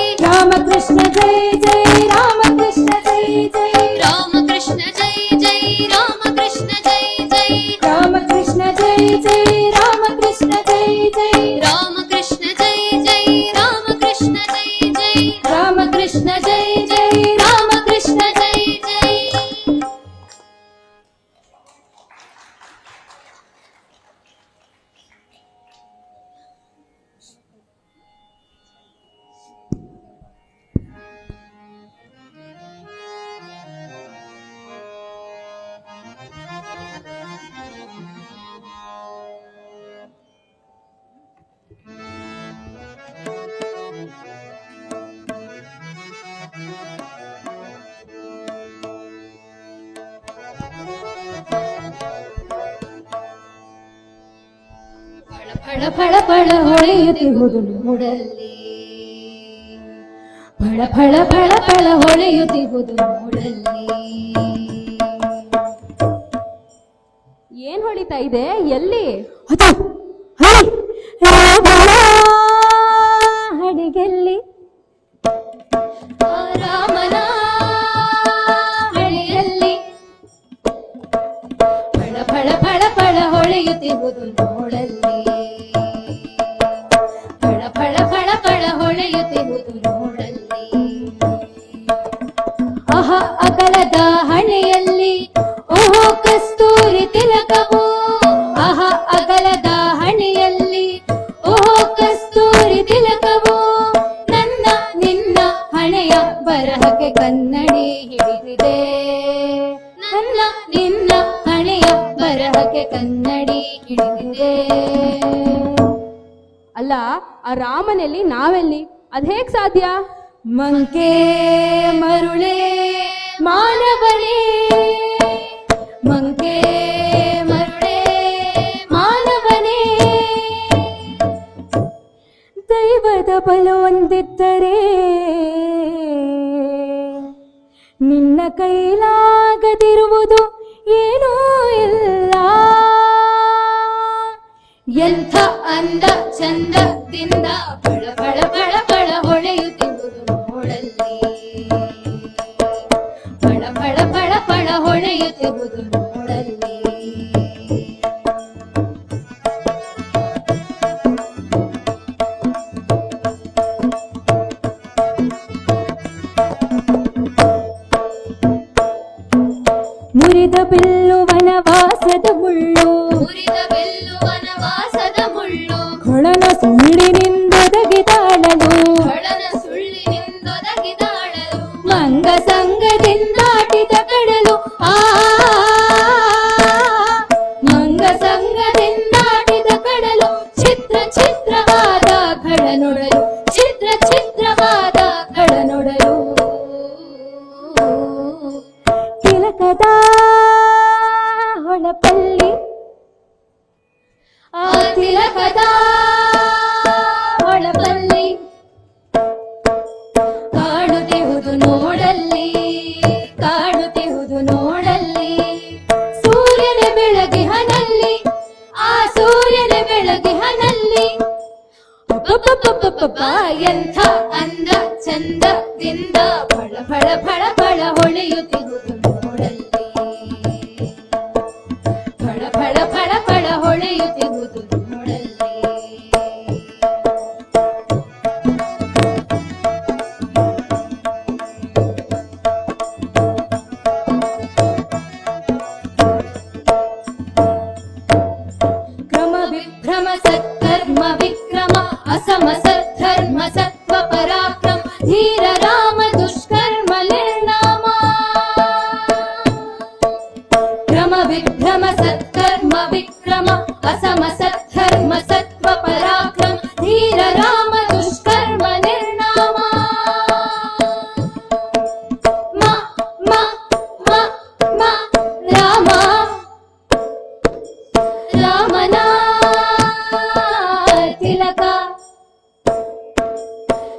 ರಾಮಕೃಷ್ಣ ಜೈ ಜೈ ರಾಮಕೃಷ್ಣ ಜೈ ಜೈ ರಾಮಕೃಷ್ಣ ಜೈ ಜೈ ರಾಮಕೃಷ್ಣ ಜೈ ಜೈ ರಾಮಕೃಷ್ಣ ಜೈ ಜೈ ರಾಮಕೃಷ್ಣ ಜೈ ಜೈ ರಾಮಕೃಷ್ಣ ಜೈ ಜೈ ರಾಮಕೃಷ್ಣ ಜೈ ಜೈ ರಾಮಕೃಷ್ಣ ಜೈ ಜೈ ರಾಮಕೃಷ್ಣ ಜೈ ಜೈ ಫಳ ಫಳ ಫಳ ಹೊಳೆಯುತ್ತಿರುವುದು ನೋಡಲ್ಲಿ ಫಳ ಫಳ ಫಳ ಫಳ ಹೊಳೆಯುತ್ತಿರುವುದು ನೋಡಲ್ಲಿ ಏನ್ ಹೊಳಿತಾ ಇದೆ ಎಲ್ಲಿ ಹಡಿಗೆಲ್ಲಿ ಆ ರಾಮನ ಹಳಿಯಲ್ಲಿ ಫಳ ಫಳ ಫಳ ಫಳ ಹೊಳೆಯುತ್ತಿರುವುದು ನೋಡಲ್ಲಿ ಫಳ ಫಳ ಫಳ ಫಳ ಹೊಳೆಯುತ್ತಿರುವುದು ನೋಡಲ್ಲಿ ಆಹ ಅಗಲದ ಹಣೆಯಲ್ಲಿ ಓಹೋ ಕಸ್ತೂರಿ ತಿಲಕವು ಆಹ ಅಗಲದ ಹಣೆಯಲ್ಲಿ ಓಹೋ ಕಸ್ತೂರಿ ತಿಲಕವು ನನ್ನ ನಿನ್ನ ಹಣೆಯ ಬರಹಕ್ಕೆ ಕನ್ನಡಿ ಹಿಡಿದಿದೆ ನನ್ನ ನಿನ್ನ ಹಣೆಯ ಬರಹಕ್ಕೆ ಕನ್ನಡಿ ಹಿಡಿದಿದೆ ಅಲ್ಲ ಆ ರಾಮನಲ್ಲಿ ನಾವೆಲ್ಲಿ ಅದ್ ಹೇಗ್ ಸಾಧ್ಯ ಮಂಕೆ ಮರುಳೆ ಮಾನವನೇ ಮಂಕೆ ಮರುಳೆ ಮಾನವನೇ ದೈವದ ಬಲವೊಂದಿದ್ದರೆ ನಿನ್ನ ಕೈಲಾಗದಿರುವುದು ಏನೂ ಇಲ್ಲ. ಎಂಥ ಅಂದ ಚಂದದಿಂದ ಬಳ ಬಳ ಬಳ ಬಳ ಹೊಳೆಯುತ್ತಿರುವುದು ನೋಡಲ್ಲಿ. ಬಳ ಬಳ ಬಳ ಬಳ ಹೊಳೆಯುತ್ತಿರುವುದು ನೋಡಲ್ಲಿ. ಮುರಿದ ಬಿಲ್ಲು ವನವಾಸದ ಮುಳ್ಳು, ಮುರಿದ ಬಿಲ್ಲು ವನವಾಸದ ಮುಳ್ಳು, ಕೊಳನ ಸುಳ್ಳಿನಿಂದೊದಗಿದಾಳಲು, ಕೊಳನ ಸುಳ್ಳಿನಿಂದೊದಗಿದಾಳಲು, ಮಂಗ ಸಂಗದಿಂದಾಟಿದ ಕಡಲು, ಆ ಮಂಗ ಸಂಗದಿಂದಾಟಿದ ಕಡಲು, ಚಿತ್ರ ಚಿತ್ರವಾದ ಕಡನೊಡಲು, ಚಿತ್ರ ಚಿತ್ರವಾದ ಕಡನೊಡಲು. ತಿಲಕದ ಹೊಳಪಲ್ಲಿ ಆ ತಿಲಕದ ಹೊಳಪಲ್ಲಿ ಕಾಣುತ್ತಿಹುದು ನೋಡಲ್ಲಿ, ಕಾಣುತ್ತಿಹುದು ನೋಡಲ್ಲಿ. ಸೂರ್ಯನ ಬೆಳಗಿಹನಲ್ಲಿ, ಆ ಸೂರ್ಯನ ಬೆಳಗಿಹನಲ್ಲಿ. ಅಬ್ಬಬ್ಬಬ್ಬಬ್ಬಬ್ಬ, ಎಂಥ ಅಂದ ಚಂದದಿಂದ ಫಳ ಫಳ ಫಳ ಫಳ ಹೊಳೆಯುತ್ತಿಹುದು ನೋಡಲ್ಲಿ. ಫಳ ಫಳ ಫಳ ಫಳ ಹೊಳೆಯುತ್ತಿಹುದು ನೋಡಲ್ಲಿ. ಕ್ರಮ ವಿಭ್ರಮ ಸತ್ಕರ್ಮ ವಿಕ್ರಮ ಅಸಮ ಸದ್ಧರ್ಮ ಸತ್ವ ಪರಾಕ್ರಮ ಧೀರ ರಾಮ ದುಷ್ಕರ್ಮ ನಿರ್ನಾಮ. ಕ್ರಮ ವಿಭ್ರಮ ಸತ್ಕರ್ಮ ವಿಕ್ರಮ ಅಸಮ ಸದ್ಧರ್ಮ ಸತ್ವ ಪರಾಕ್ರಮ ಧೀರ ರಾಮ ದುಷ್ಕರ್ಮ ನಿರ್ನಾಮ. ಮ ಮ ಮ ಮ ರಾಮ ರಾಮನ ತಿಲಕ,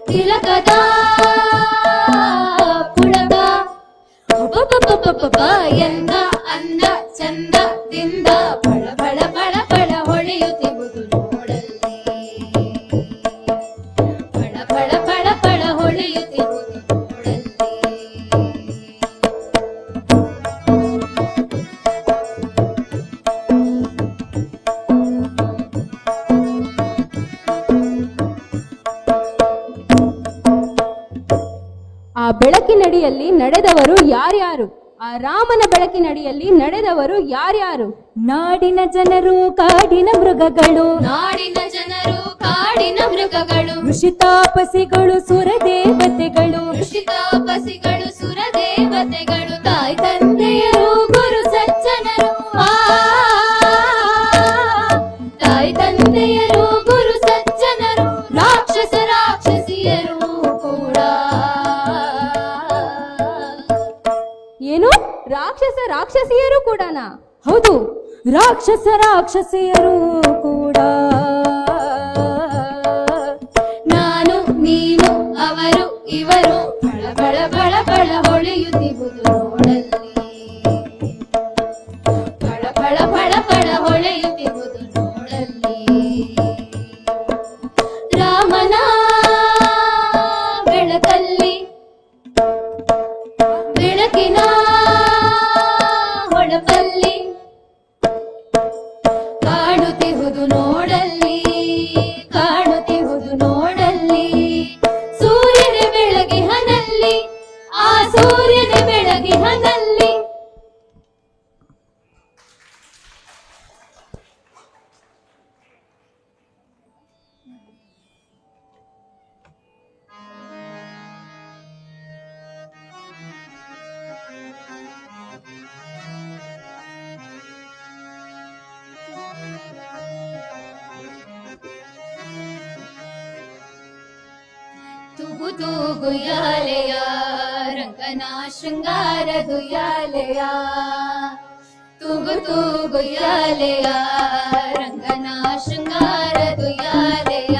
ತಿಲಕದ ಪುಳಕ. ಅಬ್ಬಬ್ಬಬ್ಬಬ್ಬಬ್ಬ, ಎಂಥ ಅಂದ ಚಂದದಿಂದ ಬಳ ಬಳ ಬಳ ಬಳ ಹೊಳೆಯುತ್ತಿರುವುದು ನೋಡಲ್ಲಿ. ಬಳ ಬಳ ಬಳ ಬಳ ಹೊಳೆಯುತ್ತಿರುವುದು ನೋಡಲ್ಲಿ. ಆ ಬೆಳಕಿನಡಿಯಲ್ಲಿ ನಡೆದವರು ಯಾರ್ಯಾರು? ಆ ರಾಮನ ಬೆಳಕಿನಡಿಯಲ್ಲಿ ನಡೆದವರು ಯಾರ್ಯಾರು? ನಾಡಿನ ಜನರು ಕಾಡಿನ ಮೃಗಗಳು, ನಾಡಿನ ಜನರು ಕಾಡಿನ ಮೃಗಗಳು, ಋಷಿತಾಪಸಿಗಳು ಸುರದೇವತೆಗಳು, ಋಷಿತಾಪಸಿಗಳು ಸುರದೇವತೆಗಳು, ತಾಯಿ ತಂದೆಯರು ಗುರು ಸಜ್ಜನರು, ಆ ತಾಯಿ ತಂದೆಯರು ಗುರು ಸಜ್ಜನರು, ರಾಕ್ಷಸ ರಾಕ್ಷಸಿಯರು ಕೂಡ. ಏನು? ರಾಕ್ಷಸ ರಾಕ್ಷಸಿಯರು ಕೂಡನಾ? ಹೌದು, ರಾಕ್ಷಸ ರಾಕ್ಷಸಿಯರು ಕೂಡ. ನಾನು ನೀನು ಅವರು ಇವರು ಬಳ ಬಳ ಬಳ ಬಳ ಹೊಳೆಯುತ್ತಿರುವುದು ನೋಡಲ್ಲಿ. ಬಳ ಬಳ ಬಳ ಬಳ ಹೊಳೆಯುತ್ತಿರುವುದು ನೋಡಲ್ಲಿ. ರಾಮನ ಬೆಳಕಲ್ಲಿ, ಬೆಳಕಿನ ಹೊಳಪಲ್ಲಿ ಕಾಣುತ್ತಿಹುದು ನೋಡಲ್ಲಿ, ಕಾಣುತ್ತಿಹುದು ನೋಡಲ್ಲಿ. ಸೂರ್ಯನ ಬೆಳಗಿಹನಲ್ಲಿ, ಆ ಸೂರ್ಯನ ಬೆಳಗಿಹನಲ್ಲಿ. ತೂಗು ತೂಗು ಯಾಲೆಯ ರಂಗನ ಶೃಂಗಾರ ದುಯಾಲೆಯ, ತೂಗು ತೂಗು ಯಾಲೆಯ ರಂಗನ ಶೃಂಗಾರ ದುಯಾಲೆಯ.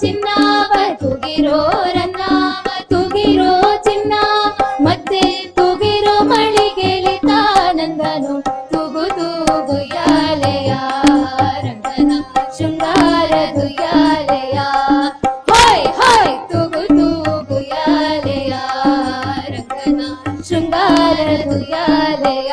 ಚಿನ್ನಾವ ತುಗಿರೋ ರನ್ನಾವ ತುಗಿರೋ ಚಿನ್ನ ಮತ್ತೆ ತುಗಿರೋ ಮಳಿಗೆಲಿ ತಾನಂದನು ತುಗು ತೂಗು ಯಾಲೆಯ ರಂಗನ ಶೃಂಗಾರದು ಯಾಲೆಯ ಹಾಯ್ ಹಾಯ್ ತುಗು ತೂಗು ಯಾಲೆಯ ರಂಗನ ಶೃಂಗಾರದು ಯಾಲೆಯ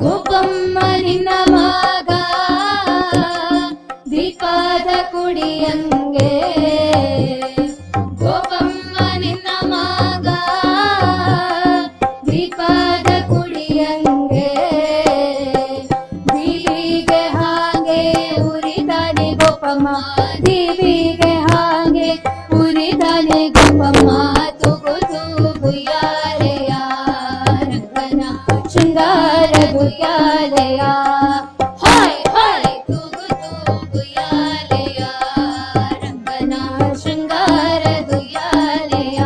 ಗೋಪಮ್ಮ ನಿನ್ನ ಮಗ ದೀಪದ ಕುಡಿಯಂಗೆ ಗೋಪಮ್ಮ ನಿನ್ನ ಮಗ ದೀಪದ ಕುಡಿಯಂಗೆ ದೀವಿಗೆ ಹಾಗೆ ಉರಿದಾನೆ ಗೋಪಮ್ಮ ದೀವಿಗೆ ಹಾಗೆ ಉರಿದಾನೆ ಗೋಪಮ್ಮ ತುಗು ತೂಗು ಯಾಲೆಯ ರಂಗನ ಶೃಂಗಾರದು ಯಾಲೆಯ ಹಾಯ್ ಹಾಯ್ ತುಗು ತೂಗು ಯಾಲೆಯ ರಂಗನ ಶೃಂಗಾರದು ಯಾಲೆಯ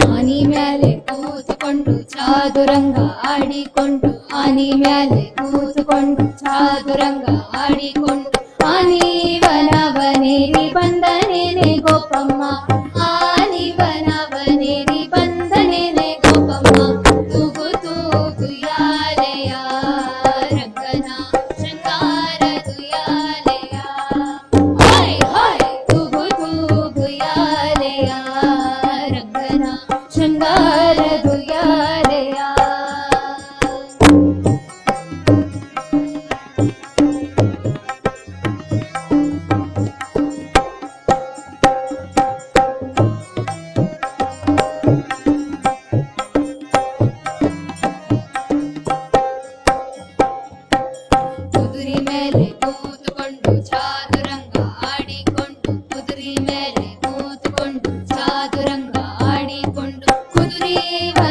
ಆನಿ ಮ್ಯಾಲೆ ಕೂತುಕೊಂಡು ಚಾದುರಂಗ ಆಡಿಕೊಂಡು ಆನಿ ಮ್ಯಾಲೆ ಕೂತುಕೊಂಡು ಚಾದುರಂಗ ಆಡಿಕೊಂಡು ಆನಿವನವನೇರಿ ಬಂದನೇನೆ ಗೋಪಮ್ಮ ಆನಿವನವನೇರಿ ಬಂದನೇನೆ ಗೋಪಮ್ಮ ತುಗು ತೂಗು ಯಾಲೆಯ ರಂಗನ ಶೃಂಗಾರದು ಯಾಲೆಯ ಹಾಯ್ ಹಾಯ್ ತುಗು ತೂಗು ಯಾಲೆಯ ರಂಗನ ಶೃಂಗಾರದು ಯಾಲೆಯ ಕುದುರೆ ಮೇಲೆ ಕೂತುಕೊಂಡು ಚಾದುರಂಗ ಆಡಿಕೊಂಡು ಕುದುರೆ ಮೇಲೆ ಕೂತುಕೊಂಡು ಚಾದುರಂಗ ಆಡಿಕೊಂಡು ಕುದುರೆವನವನೇರಿ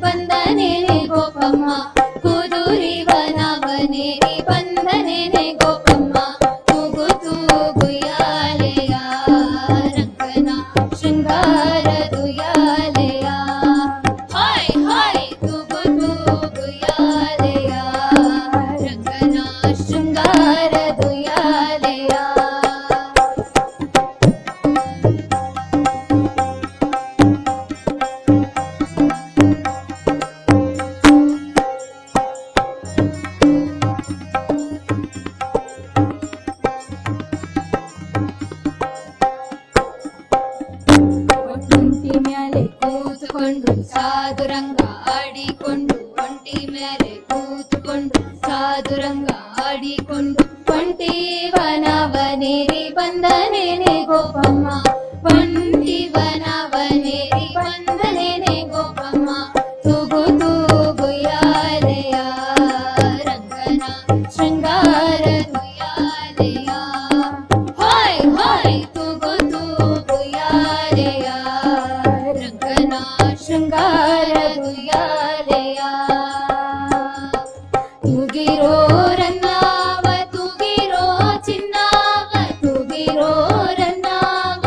ಬಂದನೇನೆ ಗೋಪಮ್ಮ ಕುದುರೆವನವನೇರಿ ಬಂದನೇನೆ ಗೋಪಮ್ಮ ತುಗು ತೂಗು ಯಾಲೆಯ ರಂಗನ ಶೃಂಗಾರದು ಯಾಲೆಯ ಹಾಯ್ ಹಾಯ್ ತುಗು ತೂಗು ಯಾಲೆಯ ರಂಗನ ಶೃಂಗಾರದು ಯಾಲೆಯ ಒಂಟಿ ಮ್ಯಾಲೆ ಕೂತುಕೊಂಡು ಸಾಧುರಂಗ ಆಡಿಕೊಂಡು ಒಂಟಿ ಮೇಲೆ ಕೂತುಕೊಂಡು ಸಾಧುರಂಗ ಆಡಿಕೊಂಡು ಒಂಟಿವನವನೇರಿ ಬಂದನೇನೆ ಗೋಪಮ್ಮ ಒಂಟಿವನವನೇರಿ ಬಂದನೇನೆ ಗೋಪಮ್ಮ ತುಗು ತೂಗು ಯಾಲೆಯ ರಂಗನ ಶೃಂಗಾರದು ಯಾಲೆಯ ಹಾಯ್ ಹಾಯ್ ತುಗು ತೂಗು ಯಾಲೆಯ ರಂಗನ ಶೃಂಗಾರದು ಯಾಲೆಯ ತುಗಿರೋ ರನ್ನಾವ ತುಗಿರೋ ಚಿನ್ನಾವ ತುಗಿರೋ ರನ್ನಾವ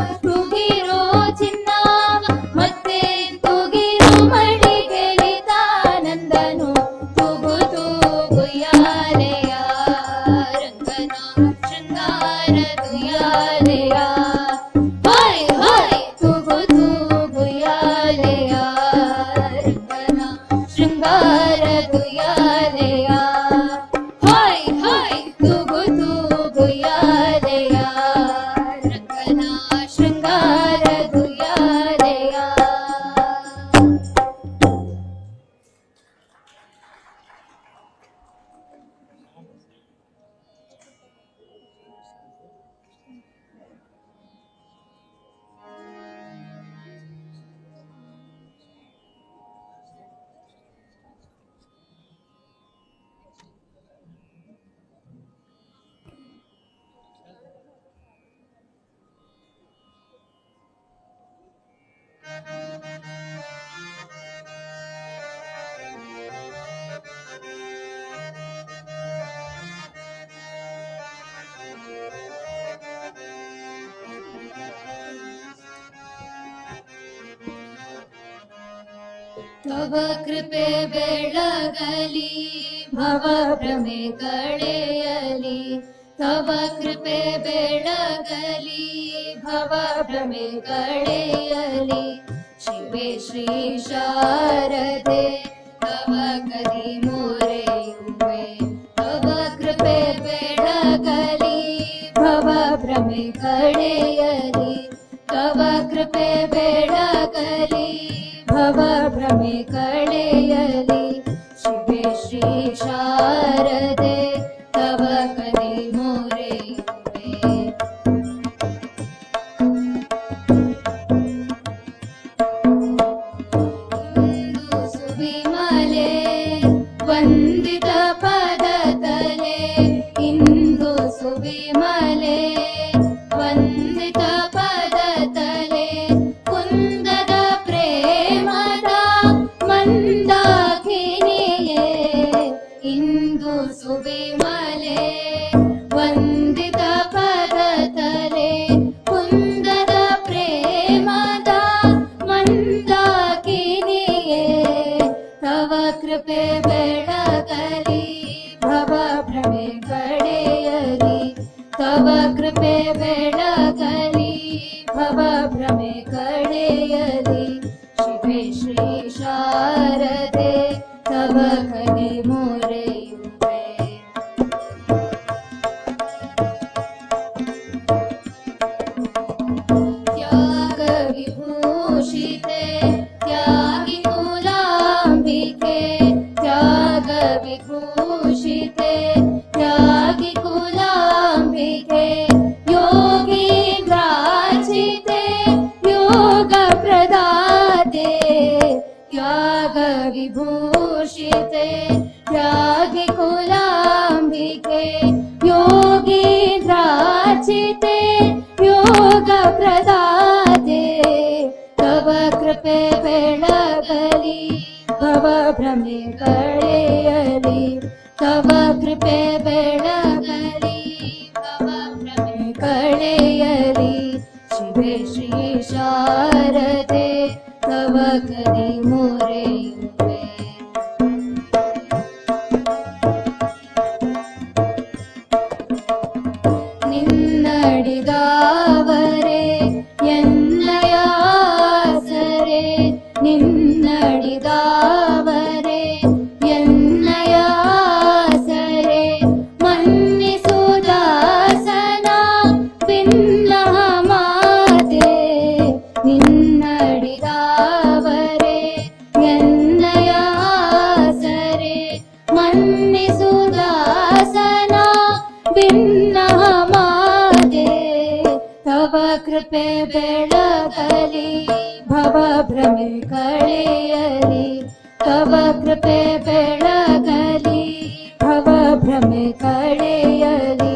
ತವ ಕೃಪೆ ಬೆಳಗಲಿ ಭವ ಭ್ರಮೆ ಕಳೆಯಲಿ ತವ ಕೃಪೆ ಬೆಳಗಲಿ ಭವ ಭ್ರಮೆ ಕಳೆಯಲಿ ಶಿವೆ ಶ್ರೀ ಶಾರದೆ ತವ ಕದಿ ಮೊರೆಯುವೆ ತವ ಕೃಪೆ ಬೆಳಗಲಿ ಭವ ಭ್ರಮೆ ಕಳೆಯಲಿ ತವ ಕೃಪೆ ಬೆಳಗಲಿ ಭವ ಭ್ರಮೆ ಕಳೆಯಲಿ ಶಿವೆ ಶ್ರೀ ಶಾರದೆ ತವ ಕದಿ ಮೊರೆಯುವೆ ಇಂದು ಸುವಿಮಲೆ ವಂದಿತ ಪದ ತಲೆ ಇಂದು ಸುವಿಮಲೆ ವಂದಿತ ಪದ ತಲೆ ಕುಂದದ ಪ್ರೇಮದ ಮಂದಾಕಿನಿಯೇ ಇಂದು ಸುವಿಮಲೆ ವಂದಿತ ಪದ ತಲೆ ಕುಂದದ ಪ್ರೇಮದ ಮಂದಾಕಿನಿಯೇ ತವ ಕೃಪೆ ಬೆಳಗಲಿ ಭವ ಭ್ರಮೆ ಕಳೆಯಲಿ ತವ ಕೃಪೆ ಬೆಳಗಲಿ ಭವ ಭ್ರಮೆ ಕಳೆಯಲಿ ಶಿವೆ ಶ್ರೀ ಶಾರದೆ ತವ ಕದಿ ಮೊರೆಯುವೆ ತ್ಯಾಗ ವಿಭೂಷಿತೆ ತ್ಯಾಗಿ ಕುಲಾಂಬಿಕೆ ತ್ಯಾಗ ವಿಭೂಷಿತೆ ತ್ಯಾಗಿ ಕುಲಾಂಬಿಕೆ ಯೋಗೀಂದ್ರಾರ್ಚಿತೆ ಯೋಗ ಪ್ರದಾತೆ ತ್ಯಾಗ ವಿಭೂಷಿತೆ ತ್ಯಾಗಿ ಕುಲಾಂಬಿಕೆ ಯೋಗೀಂದ್ರಾರ್ಚಿತೆ ಯೋಗ ಪ್ರದಾತೆ ತವ ಕೃಪೆ ಬೆಳಗಲಿ ಭವ ಭ್ರಮೆ ಕಳೆಯಲಿ ತವ ಕೃಪೆ ಬೆಳಗಲಿ ಭವ ಭ್ರಮೆ ಕಳೆಯಲಿ ಶಿವೆ ಶ್ರೀ ಶಾರದೆ ತವ ಕದಿ ಮೊರೆಯುವೆ ನಿನ್ನಡಿದಾವರೆ ಎನ್ನಯ ಆಸರೆ ನಿನ್ನಡಿದಾವರೆ ಎನ್ನಯ ಆಸರೆ ಮನ್ನಿಸುದಾಸನ ಭಿನ್ನ ಮಾತೆ ನಿನ್ನಡಿದಾವರೆ ಎನ್ನಯ ಆಸರೆ ಮನ್ನಿಸುದಾಸನ ಭಿನ್ನ ಮಾತೆ ತವ ಕೃಪೆ ಬೆಳಗಲಿ ಭವ ಭ್ರಮೆ ಕಳೆಯಲಿ ತವ ಕೃಪೆ ಬೆಳಗಲಿ ಭವ ಭ್ರಮೆ ಕಳೆಯಲಿ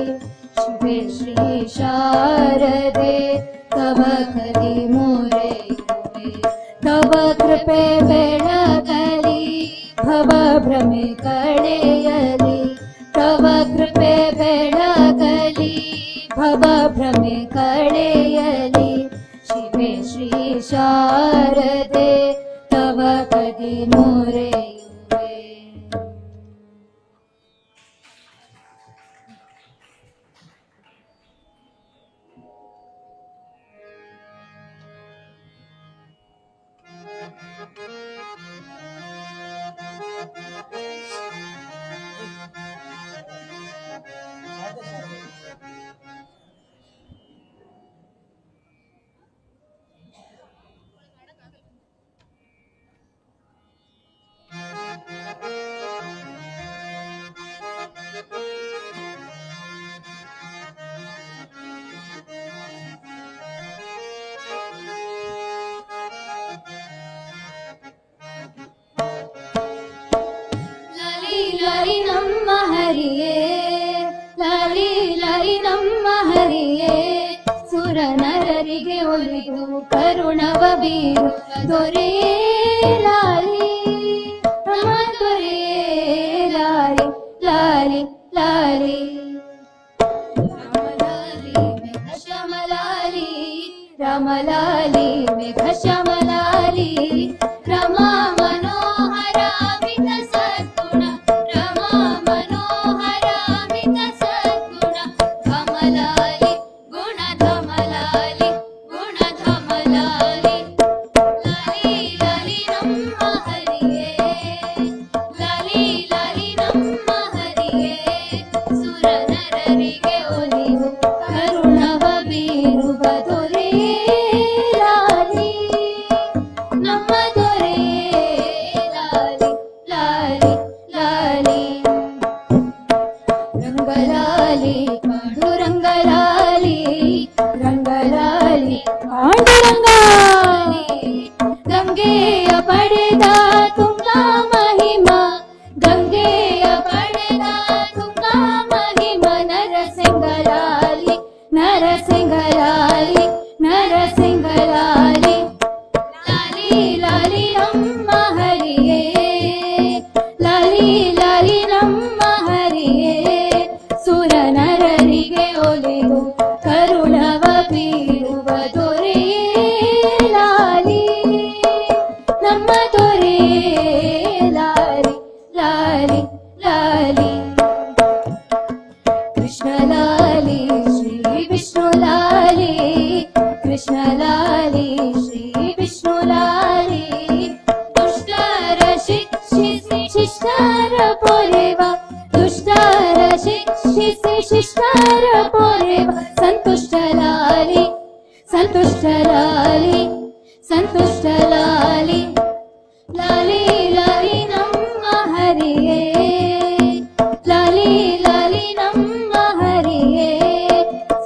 ಶಿವೆ ಶ್ರೀ ಶಾರದೆ ತವ ಕದಿ ಮೊರೆಯುವೆ ತವ ಕೃಪೆ ಬೆಳಗಲಿ ಭವ ಭ್ರಮೆ ಕಳೆಯಲಿ ತವ ಕೃಪೆ ಬೆಳಗಲಿ ಭವ ಭ್ರಮೆ ಕಳೆಯಲಿ ಶಿವೆ ಶ್ರೀ ಶಾರದೆ ತವ ಕದಿ ಮೊರೆಯುವೆ ಲಾಲಿ ಲಾಲಿ ನಮ್ಮ ಹರಿಯೇ ಲಾಲಿ ಲಾಲಿ ನಮ್ಮ ಹರಿಯೇ ಸುರ ನರರಿಗೆ ಒಲಿದು ಕರುಣವ ಬೀರು ದೊರೆಯೇ ಲಾಲಿ ನಮ್ಮ ದೊರೆಯೇ ಲಾಲಿ ಲಾಲಿ ಲಾಲಿ ರಾಮಲಾಲಿ ಮೇಘ ಶ್ಯಾಮಲಾಲಿ ರಮಾ ಮನೋ ಶಿಷ್ಟಾರ ಪೊರೆವ ದುಷ್ಟರ ಶಿಕ್ಷಿಸಿ ಶಿಷ್ಟಾರ ಪೊರೆವ ಸಂತುಷ್ಟಲಾಲಿ ಸಂತುಷ್ಟಲಾಲಿ ಸಂತುಷ್ಟಲಾಲಿ ಲಾಲಿ ಲಾಲಿ ನಮ್ಮ ಹರಿಯೇ ಲಾಲಿ ಲಾಲಿ ನಮ್ಮ ಹರಿಯೇ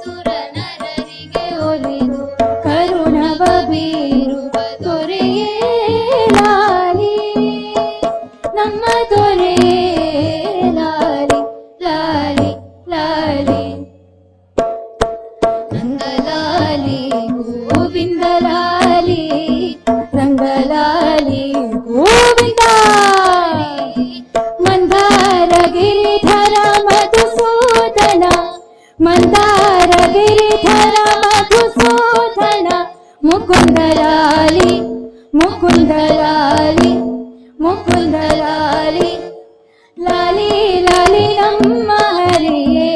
ಸುರನರರಿಗೆ ಒಲಿದು ಕರುಣವ ಬೀರುವ ದೊರೆಯೇ ಲಾಲಿ ನಮ್ಮ ದೊರೆಯೇ ಲಾಲಿ ಲಾಲಿ ಲಾಲಿ ರಂಗಲಾಲಿ ಗೋವಿಂದಲಾಲಿ ರಂಗಲಾಲಿ ಗೋವಿಂದ ಮಂದಾರ ಗಿರಿಧರ ಮಧುಸೂದನ ಮಂದಾರ ಗಿರಿಧರ ಮಧುಸೂದನ ಮುಕುಂದಲಾಲಿ ಮುಕುಂದಲಾಲಿ ಮುಕುಂದಲಾಲಿ ಲಾಲಿ ಲಾಲಿ ನಮ್ಮ ಹರಿಯೇ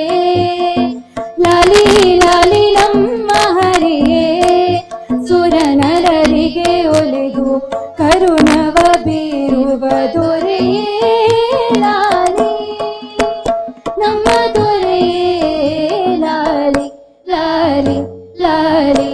ಲಾಲಿ ಲಾಲಿ ನಮ್ಮ ಹರಿಯೇ ಸುರನರರಿಗೆ ಒಲೆದು ಕರುಣವ ಬೀರುವ ದೊರೆಯೇ ಲಾಲಿ ನಮ್ಮ ದೊರೆಯೇ ಲಾಲಿ ಲಾಲಿ ಲಾಲಿ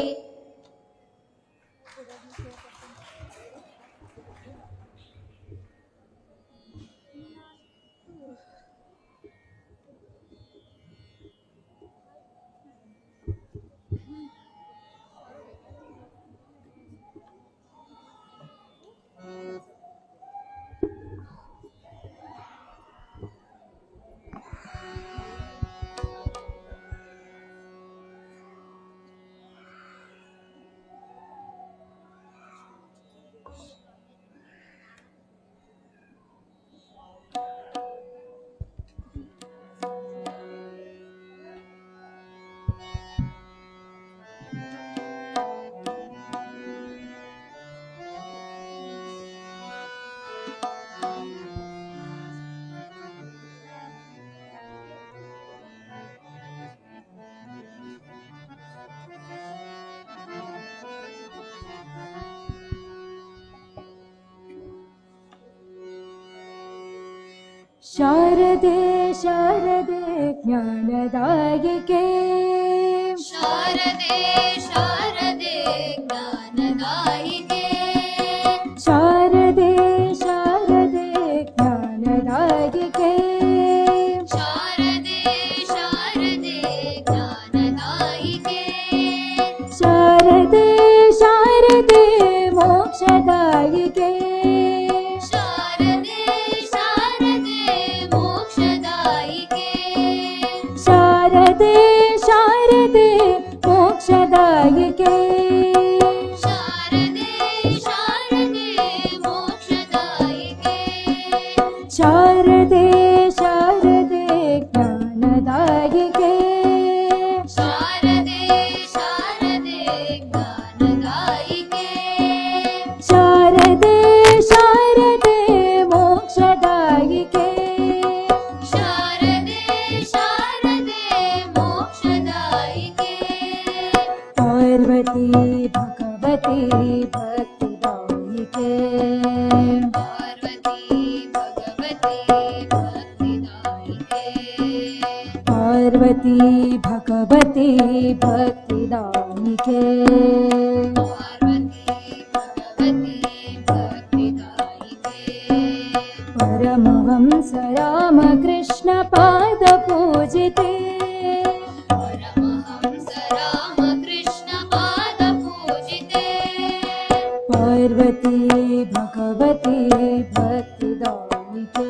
ಶಾರದೆ ಶಾರದೆ ಜ್ಞಾನದಾಯಿಕೆ ಶಾರದೆ ಶಾರದೆ ಜ್ಞಾನದಾಯಿಕೆ ಶಾರದೆ ಶಾರದೆ ಜ್ಞಾನದಾಯಿಕೆ ಶಾರದೆ ಶಾರದೆ ಜ್ಞಾನದಾಯಿಕೆ ಶಾರದೆ ಶಾರದೆ ಮೋಕ್ಷದಾಯಿಕೆ ಶಾರದೆ ಶಾರದೆ ಮೋಕ್ಷದಾಯಿಕೆ ಶಾರದೆ ಶಾರದೆ ಮೋಕ್ಷದಾಯಿಕೆ ಶಾರದೆ ಶಾರದೆ ಮೋಕ್ಷದಾಯಿಕೆ ಶಾರದೆ ಶಾರದೆ ಜ್ಞಾನದಾಯಿಕೆ ಶಾರದೆ ಶಾರದೆ ಜ್ಞಾನದಾಯಿಕೆ ಶಾರದೆ ಶಾರದೆ ಮೋಕ್ಷದಾಯಿಕೆ ಶಾರದೆ ಶಾರದೆ ಮೋಕ್ಷದಾಯಿಕೆ ಪಾರ್ವತಿ ಭಗವತಿ ಭಕ್ತಿದಾಯಿಕೆ ಪಾರ್ವತಿ ಭಗವತಿ ಭಕ್ತಿದಾಯಿಕೆ ಪಾರ್ವತಿ ಭಗವತಿ ಭಕ್ತಿದಾಯಿಕೆ ಪಾರ್ವತಿ ಭಗವತಿ ಭಕ್ತಿದಾಯಿಕೆ ಪರಮಹಂಸ ರಾಮಕೃಷ್ಣ ಪಾದ ಪೂಜಿತೆ ಪರಮಹಂಸ ರಾಮಕೃಷ್ಣ ಪಾದ ಪೂಜಿತೆ ಪಾರ್ವತಿ ಭಗವತಿ ಭಕ್ತಿದಾಯಿಕೆ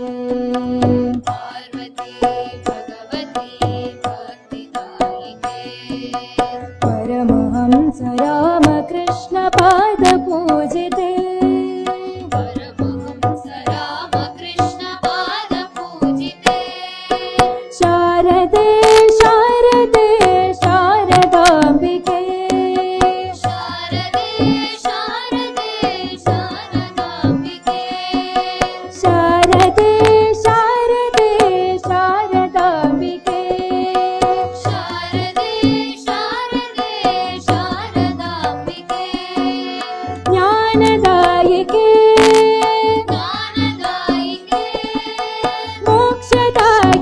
ಪಾರ್ವತಿ ಭಗವತಿ ಭಕ್ತಿದಾಯಿಕೆ ಪರಮಹಂಸ ರಾಮಕೃಷ್ಣ ಪಾದ ಪೂಜಿತೆ ಪರಮಹಂಸ ರಾಮಕೃಷ್ಣ ಪಾದ ಪೂಜಿತೆ ಶಾರದೆ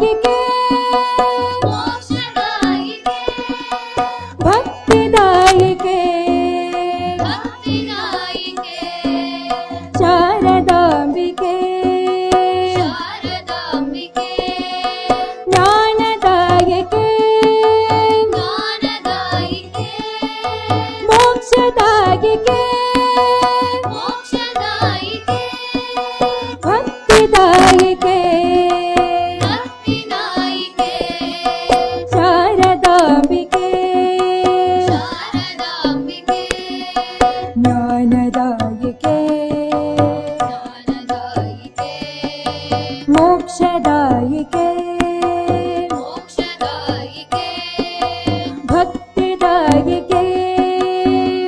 ಮೋಕ್ಷದಾಯಿಕೆ ಮೋಕ್ಷದಾಯಿಕೆ ಭಕ್ತಿದಾಯಿಕೆ ಭಕ್ತಿದಾಯಿಕೆ ಶಾರದಾಂಬಿಕೆ ಶಾರದಾಂಬಿಕೆ ಜ್ಞಾನದಾಯಕೆ ಜ್ಞಾನದಾಯಿಕೆ ಮೋಕ್ಷದಾಯಿಕೆ ಮೋಕ್ಷದಾಯಿಕೆ ಭಕ್ತಿದಾಯಿಕೆ ಭಕ್ತಿದಾಯಿಕೆ ಶಾರದಾಂಬಿಕೆ ಶಾರದಾಂಬಿಕೆ ಜ್ಞಾನದಾಯಿಕೆ ಜ್ಞಾನದಾಯಿಕೆ ಮೋಕ್ಷದಾಯಿಕೆ ಮೋಕ್ಷದಾಯಿಕೆ ಭಕ್ತಿದಾಯಿಕೆ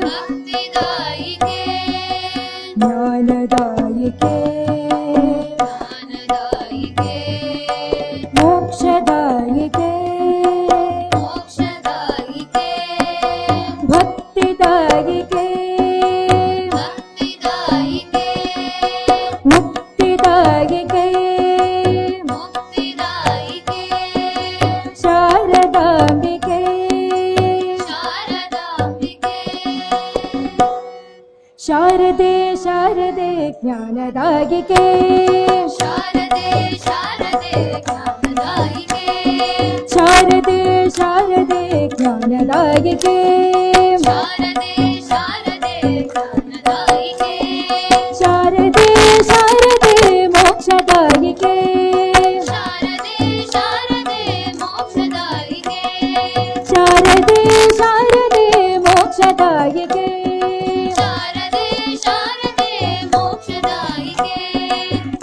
ಭಕ್ತಿದಾಯಿಕೆ ಜ್ಞಾನದಾಯಿಕೆ ಜ್ಞಾನದಾಯಿಕೆ ಮೋಕ್ಷದಾಯಿಕೆ ಮೋಕ್ಷದಾಯಿಕೆ ಭಕ್ತಿದಾಯಿಕೆ ಭಕ್ತಿದಾಯಿಕೆ ಮುಕ್ತಿದಾಯಿಕೆ ಮುಕ್ತಿದಾಯಿಕೆ ಶಾರದಾಂಬಿಕೆ ಶಾರದಾಂಬಿಕೆ ಶಾರದೆ ಶಾರದೆ ಜ್ಞಾನದಾಯಿಕೆ ಶಾರದೆ ಶಾರದೆ ಜ್ಞಾನದಾಯಿಕೆ ಶಾರದೆ ಶಾರದೆ ಜ್ಞಾನದಾಯಿಕೆ ಶಾರದೆ ಶಾರದೆ ಜ್ಞಾನದಾಯಿಕೆ ಶಾರದೆ ಶಾರದೆ ಮೋಕ್ಷದಾಯಿಕೆ ಶಾರದೆ ಶಾರದೆ ಮೋಕ್ಷದಾಯಿಕೆ ಶಾರದೆ ಶಾರದೆ ಮೋಕ್ಷದಾಯಿಕೆ ಶಾರದೆ ಶಾರದೆ ಮೋಕ್ಷದಾಯಿಕೆ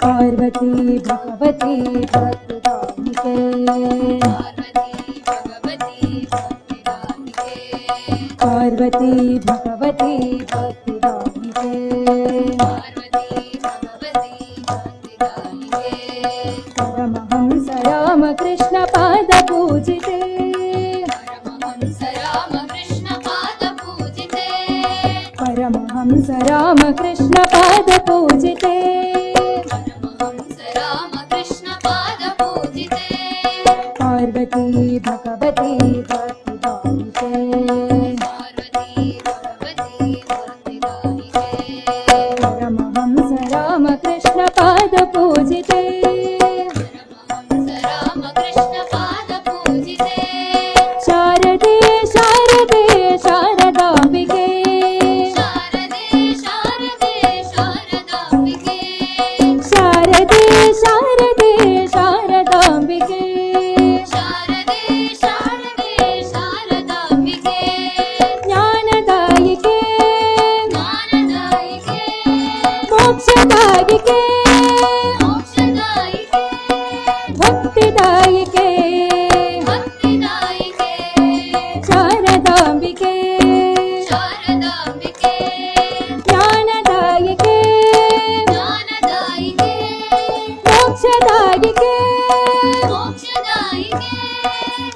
ಪಾರ್ವತಿ ಭಗವತಿ ಭಕ್ತಿದಾಯಿಕೆ ಪಾರ್ವತಿ ಭಗವತಿ ಭಕ್ತಿದಾಯಿಕೆ ಪಾರ್ವತಿ ಭಗವತಿ ಭಕ್ತಿದಾಯಿಕೆ ಪಾರ್ವತಿ ಭಗವತಿ ಭಕ್ತಿದಾಯಿಕೆ ಪರಮಹಂಸ ರಾಮಕೃಷ್ಣ ಪಾದ ಪೂಜಿತೆ ಪರಮಹಂಸ ರಾಮಕೃಷ್ಣ ಪಾದ ಪೂಜಿತೆ ಪರಮಹಂಸ ರಾಮಕೃಷ್ಣ ಪಾದ ಪೂಜಿತೆ ಪರಮಹಂಸ ರಾಮಕೃಷ್ಣ ಪಾದ ಪೂಜಿತೆ ಪಾರ್ವತಿ ಭಗವತಿ ಭಕ್ತಿದಾಯಿಕೆ ಪಾರ್ವತಿ ಭಗವತಿ ಭಕ್ತಿದಾಯಿಕೆ ಪರಮಹಂಸ ರಾಮಕೃಷ್ಣ ಪಾದ ಪೂಜಿತೆ ಪರಮಹಂಸ ರಾಮಕೃಷ್ಣ ಪಾದ ಪೂಜಿತೆ ಶಾರದೆ ಶಾರದೆ ಶಾರದಾಂಬಿಕೆ ಶಾರದೆ ಶಾರದೆ ಶಾರದಾಂಬಿಕೆ ಶಾರದೆ ಶಾರದೆ ಶಾರದಾಂಬಿಕೆ ಶಾರದೆ ಶಾರದೆ ಶಾರದಾಂಬಿಕೆ ಜ್ಞಾನದಾಯಿಕೆ ಜ್ಞಾನದಾಯಿಕೆ ಮೋಕ್ಷದಾಯಿಕೆ ಮೋಕ್ಷದಾಯಿಕೆ ಭಕ್ತಿದಾಯಿಕೆ ಭಕ್ತಿದಾಯಿಕೆ ಶಾರದಾಂಬಿಕೆ ಶಾರದಾಂಬಿಕೆ ಜ್ಞಾನದಾಯಿಕೆ ಜ್ಞಾನದಾಯಿಕೆ ಮೋಕ್ಷದಾಯಿಕೆ ಮೋಕ್ಷದಾಯಿಕೆ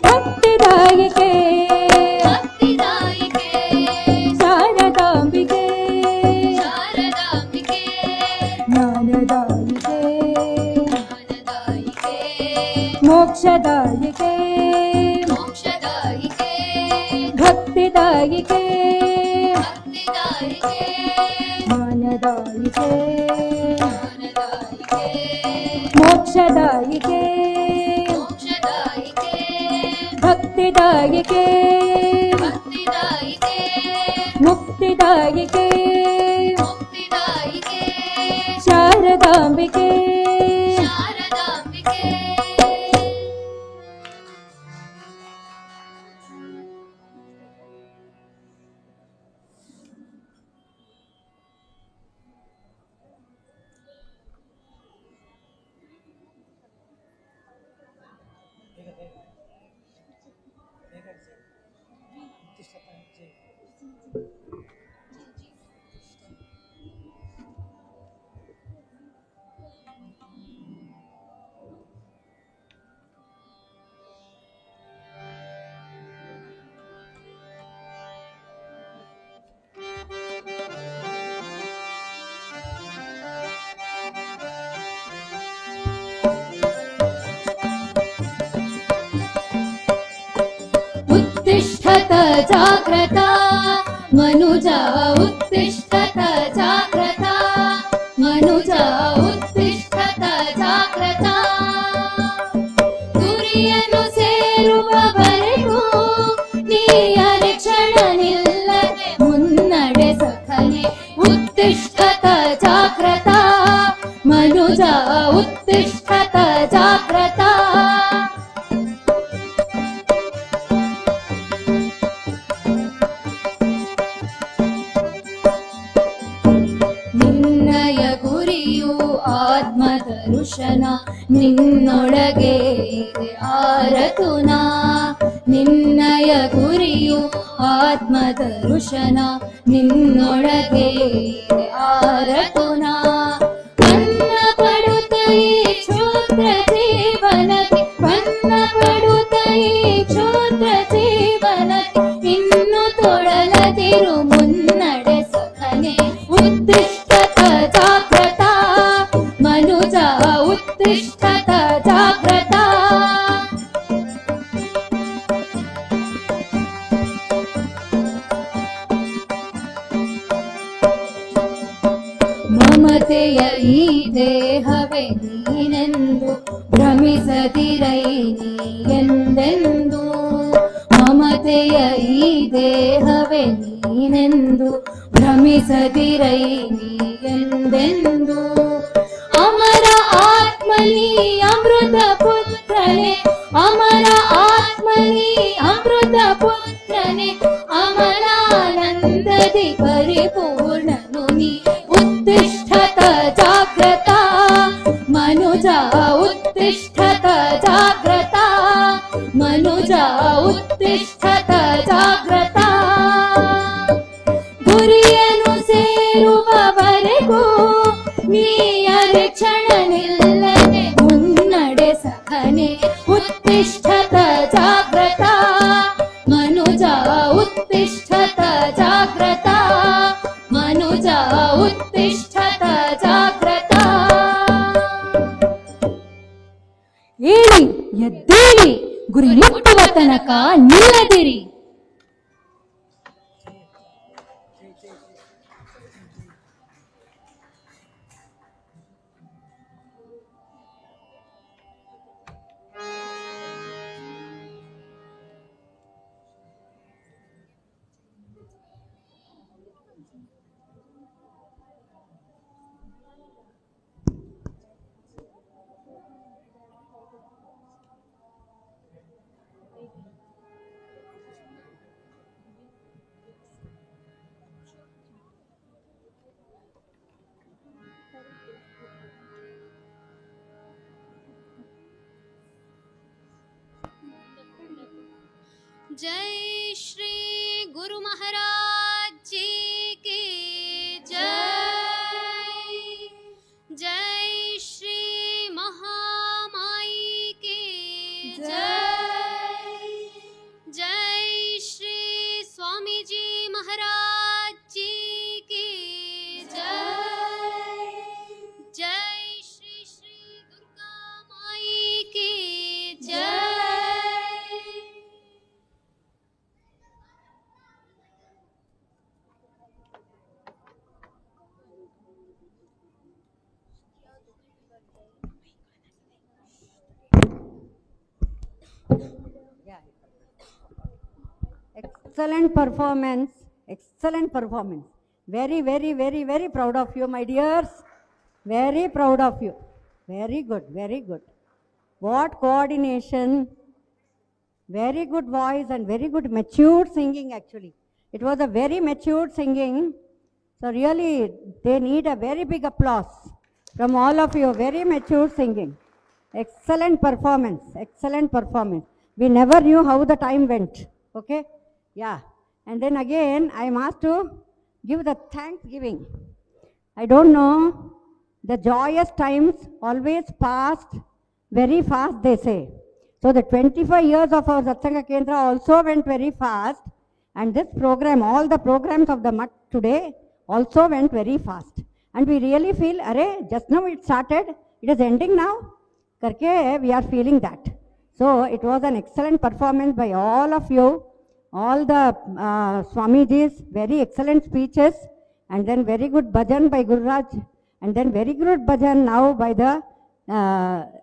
ಭಕ್ತಿದಾಯಿಕೆ ಭಕ್ತಿದಾಯಿಕೆ ಶಾರದಾಂಬಿಕೆ ಶಾರದಾಂಬಿಕೆ ಜ್ಞಾನದಾಯಿಕೆ ಜ್ಞಾನದಾಯಿಕೆ ಮೋಕ್ಷದಾಯಿಕೆ ಮೋಕ್ಷದಾಯಿಕೆ ಭಕ್ತಿದಾಯಿಕೆ ಭಕ್ತಿದಾಯಿಕೆ ಜ್ಞಾನದಾಯಿಕೆ ಜ್ಞಾನದಾಯಿಕೆ ಮೋಕ್ಷದಾಯಿಕೆ ಮೋಕ್ಷದಾಯಿಕೆ ಭಕ್ತಿದಾಯಿಕೆ ಭಕ್ತಿದಾಯಿಕೆ ಮುಕ್ತಿದಾಯಿಕೆ ಮುಕ್ತಿದಾಯಿಕೆ ಶಾರದಾಂಬಿಕೆ ಶಾರದಾಂಬಿಕೆ जाग्रता मनुजा उत्तिष्ठत जाग्रता मनुजा उत्तिष्ठत जाग्रता ಗುರಿಯನ್ನು ಸೇರುವವರೆಗೂ ನೀ ಅರೆಕ್ಷಣ ನಿಲ್ಲದೆ ಮುನ್ನಡೆ ಸಖನೆ उत्तिष्ठत जाग्रता मनुजा उत्तिष्ठत जाग्रता ನಿನ್ನಯ ಗುರಿಯು ಆತ್ಮದರ್ಶನ ನಿನ್ನೊಳಗೆ ಇದೆ ಆರತುನ ನಿನ್ನಯ ಗುರಿಯು ಆತ್ಮದರ್ಶನ ನಿನ್ನೊಳಗೆ ಇದೆ ಆರತುನ ಅನ್ನ ಪಡುತ್ತ ಈ ಕ್ಷುದ್ರ ಜೀವನಕ್ಕೆ ಅನ್ನ ಪಡುತ್ತ ಈ ಕ್ಷುದ್ರ ಜೀವನಕ್ಕೆ ಇನ್ನು ತೊಳಲದಿರು ಮುನ್ನಡೆ ಸಖನೆ उत्तिष्ठत जाग्रता मनुजा उत्तिष्ठत जाग्रता ಮಮತೆಯ ಈ ದೇಹವೇ ನೀನೆಂದು ಭ್ರಮಿಸದಿರೈ ನೀ ಎಂದೆಂದು ಮಮತೆಯ ಈ ದೇಹವೇ ನೀನೆಂದು ಭ್ರಮಿಸದಿರೈ ನೀ ಎಂದೆಂದು ಅಮರ ಆತ್ಮನಿ ಅಮೃತ ಪುತ್ರನೇ ಅಮರ ಆತ್ಮನಿ ಅಮೃತ ಪುತ್ರನೇ ಅಮರಾನಂದದಿ ಪರಿಪೂರ್ಣನು ನೀ उत्तिष्ठत जाग्रता मनुजा उत्तिष्ठत जाग्रता मनुजा उत्तिष्ठत जाग्रता ಗುರಿಯನ್ನು ಸೇರುವವರೆಗೂ ನೀ ಅರೆಕ್ಷಣ ನಿಲ್ಲದೆ ಮುನ್ನಡೆ ಸಖನೆ उत्तिष्ठत जाग्रता मनुजा उत्तिष्ठत जाग्रता मनुजा उत्तिष्ठत जाग्रता ಏಳಿ ಎದ್ದೇಳಿ ಗುರಿ ಮುಟ್ಟುವ ತನಕ ನಿಲ್ಲದಿರಿ. जय श्री गुरु महाराज जी की जय जय श्री महामाई की जय जय श्री स्वामी जी महाराज जी की जय जय श्री श्री दुर्गा माई की जय Excellent performance, excellent performance. Very, very, very, very proud of you, my dears. Very proud of you. Very good, very good. What coordination, very good voice and very good matured singing actually. It was a very matured singing. So really, they need a very big applause from all of you. Very matured singing. Excellent performance, excellent performance. We never knew how the time went. Okay? Yeah. And then again, I am asked to give the thanksgiving. I don't know, the joyous times always passed very fast, they say. So the 25 years of our Satsanga Kendra also went very fast. And this program, all the programs of the Mutt today also went very fast. And we really feel, array, just now it started, it is ending now. Karke, we are feeling that. So it was an excellent performance by all of you. all the Swamijis, very excellent speeches, and then very good bhajan by Gururaj, and then very good bhajan now by the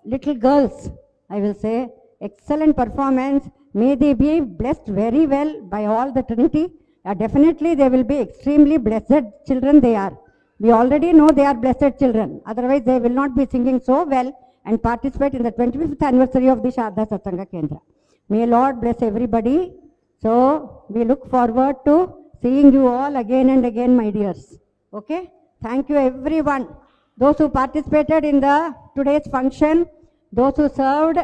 little girls, I will say. Excellent performance. May they be blessed very well by all the Trinity. Definitely they will be extremely blessed children they are. We already know they are blessed children. Otherwise they will not be singing so well and participate in the 25th anniversary of the Sharda Satsanga Kendra. May Lord bless everybody. So we look forward to seeing you all again and again, my dears. Okay? Thank you everyone. Those who participated in the today's function, those who served,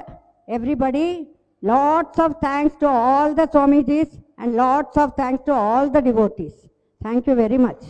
everybody, lots of thanks to all the Swamijis and lots of thanks to all the devotees. Thank you very much.